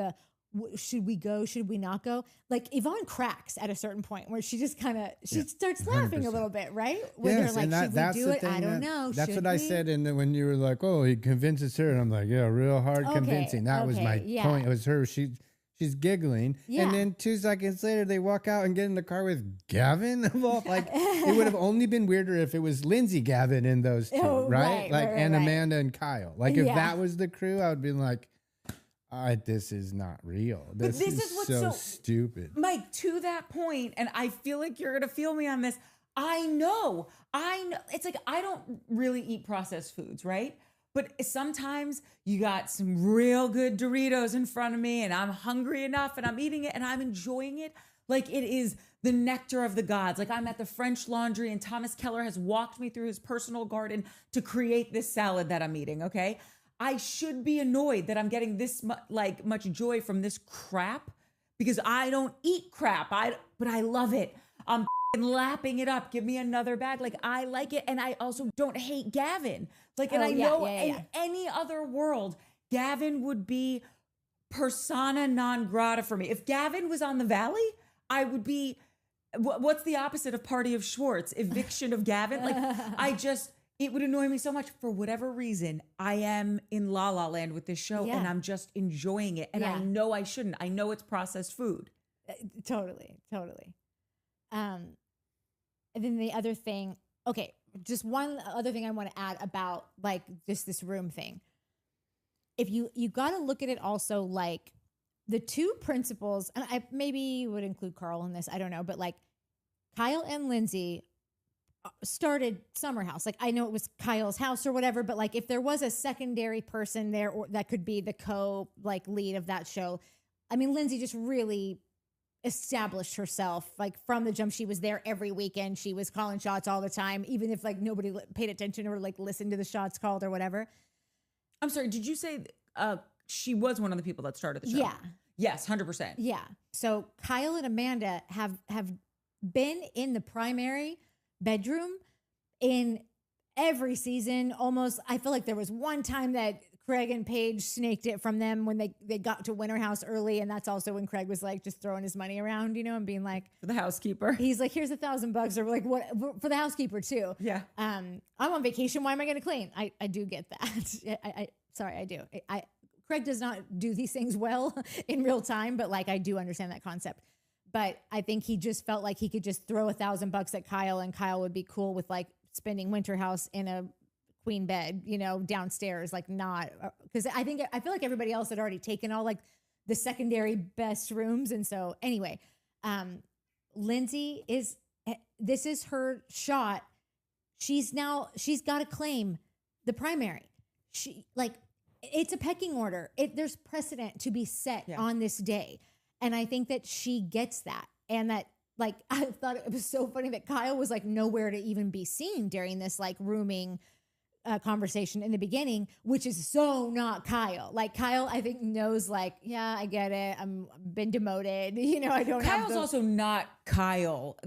should we go? Should we not go? Like, Yvonne cracks at a certain point where she just kind of, starts laughing 100%. A little bit, right? When they're like, should we do it? I don't know. That's what I said. And then when you were like, oh, he convinces her. And I'm like, yeah, real hard convincing. That was my point. It was her. She's giggling. Yeah. And then 2 seconds later, they walk out and get in the car with Gavin. Well, like, it would have only been weirder if it was Lindsay, Gavin, and those two, right? And Amanda and Kyle. Like, if that was the crew, I would be like, this is not real. This is what's so stupid. Mike, to that point, and I feel like you're going to feel me on this, I know. It's like, I don't really eat processed foods, right? But sometimes you got some real good Doritos in front of me and I'm hungry enough and I'm eating it and I'm enjoying it. Like it is the nectar of the gods. Like I'm at the French Laundry and Thomas Keller has walked me through his personal garden to create this salad that I'm eating. Okay. I should be annoyed that I'm getting this much joy from this crap because I don't eat crap. But I love it. I'm lapping it up. Give me another bag. Like I like it. And I also don't hate Gavin. Like, and in any other world, Gavin would be persona non grata for me. If Gavin was on the Valley, I would be, what's the opposite of Party of Schwartz? Eviction of Gavin? Like it would annoy me so much. For whatever reason, I am in La La Land with this show and I'm just enjoying it. And I know I shouldn't. I know it's processed food. Totally. And then the other thing, okay, just one other thing I want to add about like just this room thing. If you got to look at it also like the two principals, and I maybe would include Carl in this, I don't know, but like Kyle and Lindsay started Summer House. Like I know it was Kyle's house or whatever, but like if there was a secondary person there or that could be the lead of that show, I mean, Lindsay just really established herself like from the jump. She was there every weekend. She was calling shots all the time, even if like nobody paid attention or like listened to the shots called or whatever. I'm sorry, did you say she was one of the people that started the show? Yeah. Yes, 100%. Yeah. So Kyle and Amanda have been in the primary bedroom in every season almost. I feel like there was one time that Craig and Paige snaked it from them when they got to Winter House early. And that's also when Craig was like just throwing his money around, you know, and being like, for the housekeeper. He's like, here's $1,000 or like what for the housekeeper too. Yeah. I'm on vacation. Why am I going to clean? I do get that. I do. Craig does not do these things well in real time, but like I do understand that concept. But I think he just felt like he could just throw $1,000 at Kyle and Kyle would be cool with like spending Winter House in a queen bed, you know, downstairs, like not, because I feel like everybody else had already taken all like the secondary best rooms. And so anyway, Lindsay this is her shot. She's got to claim the primary. It's a pecking order. There's precedent to be set on this day. And I think that she gets that. And that, like, I thought it was so funny that Kyle was like nowhere to even be seen during this like rooming conversation in the beginning, which is so not Kyle. Like Kyle, I think knows like, yeah, I get it. I'm been demoted. You know, I don't have Kyle's also not Kyle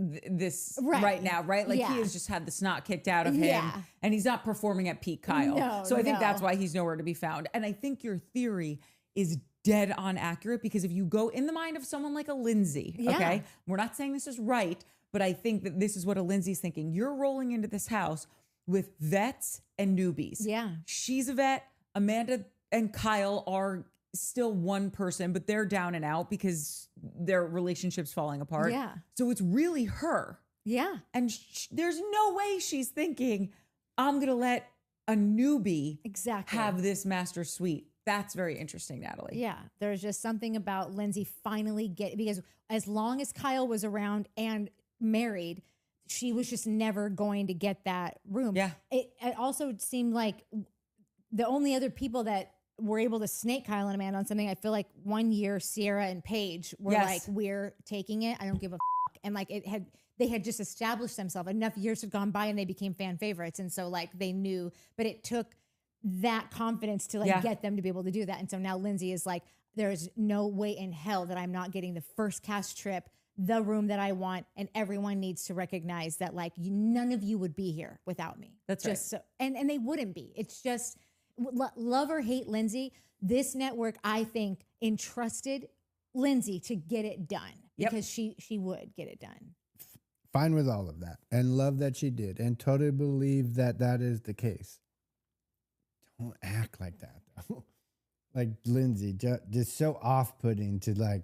right now, right? Like he has just had the snot kicked out of him and he's not performing at peak Kyle. No, so I think that's why he's nowhere to be found. And I think your theory is dead on accurate because if you go in the mind of someone like a Lindsay, okay, we're not saying this is right, but I think that this is what a Lindsay's thinking. You're rolling into this house with vets and newbies. Yeah. She's a vet. Amanda and Kyle are still one person, but they're down and out because their relationship's falling apart. Yeah. So it's really her. Yeah. And there's no way she's thinking, I'm going to let a newbie have this master suite. That's very interesting, Natalie. Yeah. There's just something about Lindsay finally because as long as Kyle was around and married, she was just never going to get that room. Yeah. It also seemed like the only other people that were able to snake Kyle and Amanda on something, I feel like one year Sierra and Paige were like, we're taking it. I don't give a fuck. And like they had just established themselves. Enough years had gone by and they became fan favorites. And so like they knew, but it took that confidence to like get them to be able to do that. And so now Lindsay is like, there's no way in hell that I'm not getting the first cast trip, the room that I want, and everyone needs to recognize that like none of you would be here without me. That's just right. So, and they wouldn't be. It's just love or hate Lindsay. This network, I think, entrusted Lindsay to get it done because she would get it done. Fine with all of that, and love that she did, and totally believe that that is the case. Don't act like that, though. Like Lindsay, just so off-putting to like.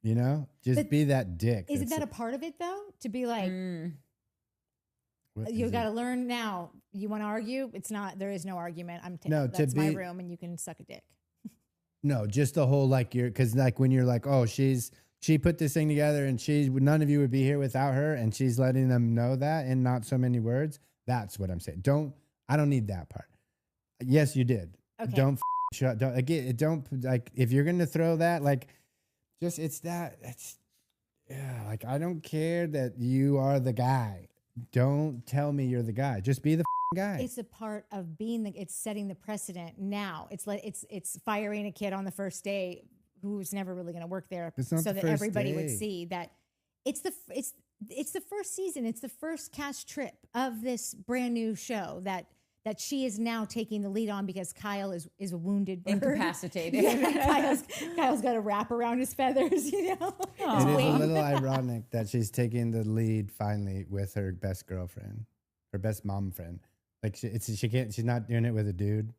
You know, just be that dick. Isn't that a part of it though? To be like, you got to learn now. You want to argue? It's not. There is no argument. That's my room, and you can suck a dick. No, just the whole like because like when you're like, oh, she's she put this thing together, and none of you would be here without her, and she's letting them know that in not so many words. That's what I'm saying. I don't need that part. Yes, you did. Okay. Don't like if you're gonna throw that, like, just like, I don't care that you are the guy. Don't tell me you're the guy. Just be the guy. It's a part of being it's setting the precedent now. It's like it's firing a kid on the first day who's never really going to work there, so that everybody would see that it's the first season. It's the first cast trip of this brand new show that she is now taking the lead on because Kyle is a wounded bird. Incapacitated. Yeah, Kyle's got a wrap around his feathers, you know. It is a little ironic that she's taking the lead finally with her best girlfriend, her best mom friend. Like she's not doing it with a dude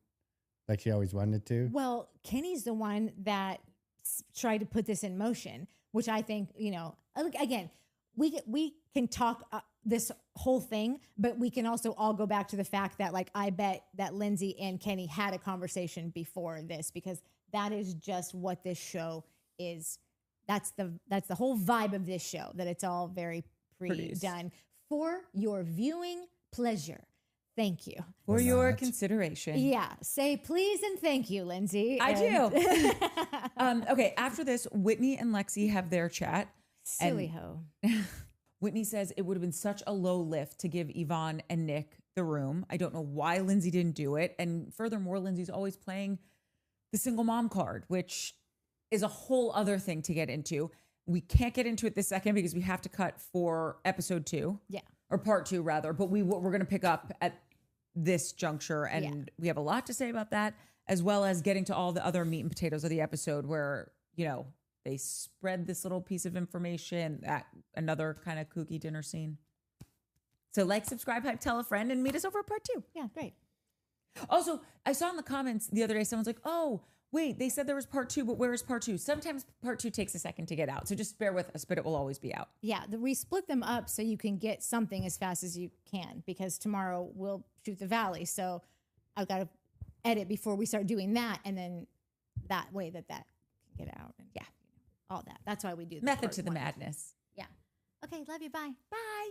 like she always wanted to. Well, Kenny's the one that tried to put this in motion, which I think, you know, again, we can talk this whole thing, but we can also all go back to the fact that, like, I bet that Lindsay and Kenny had a conversation before this, because that is just what this show is. That's the whole vibe of this show, that it's all very pre-done for your viewing pleasure. Thank you. For your consideration. Yeah. Say please and thank you, Lindsay. I do. Okay. After this, Whitney and Lexi have their chat. Silly hoe. Whitney says it would have been such a low lift to give Yvonne and Nick the room. I don't know why Lindsay didn't do it. And furthermore, Lindsay's always playing the single mom card, which is a whole other thing to get into. We can't get into it this second because we have to cut for episode 2. Yeah. Or part 2 rather. But we're going to pick up at this juncture, and we have a lot to say about that, as well as getting to all the other meat and potatoes of the episode where, you know, they spread this little piece of information at another kind of kooky dinner scene. So like, subscribe, hype, tell a friend, and meet us over at part 2. Yeah, great. Also, I saw in the comments the other day, someone's like, oh, wait, they said there was part 2, but where is part 2? Sometimes part 2 takes a second to get out. So just bear with us, but it will always be out. Yeah, we split them up so you can get something as fast as you can, because tomorrow we'll shoot the Valley. So I've got to edit before we start doing that, and then that way that can get out. And all that. That's why we do the method to the madness. Yeah. Okay, love you. Bye. Bye.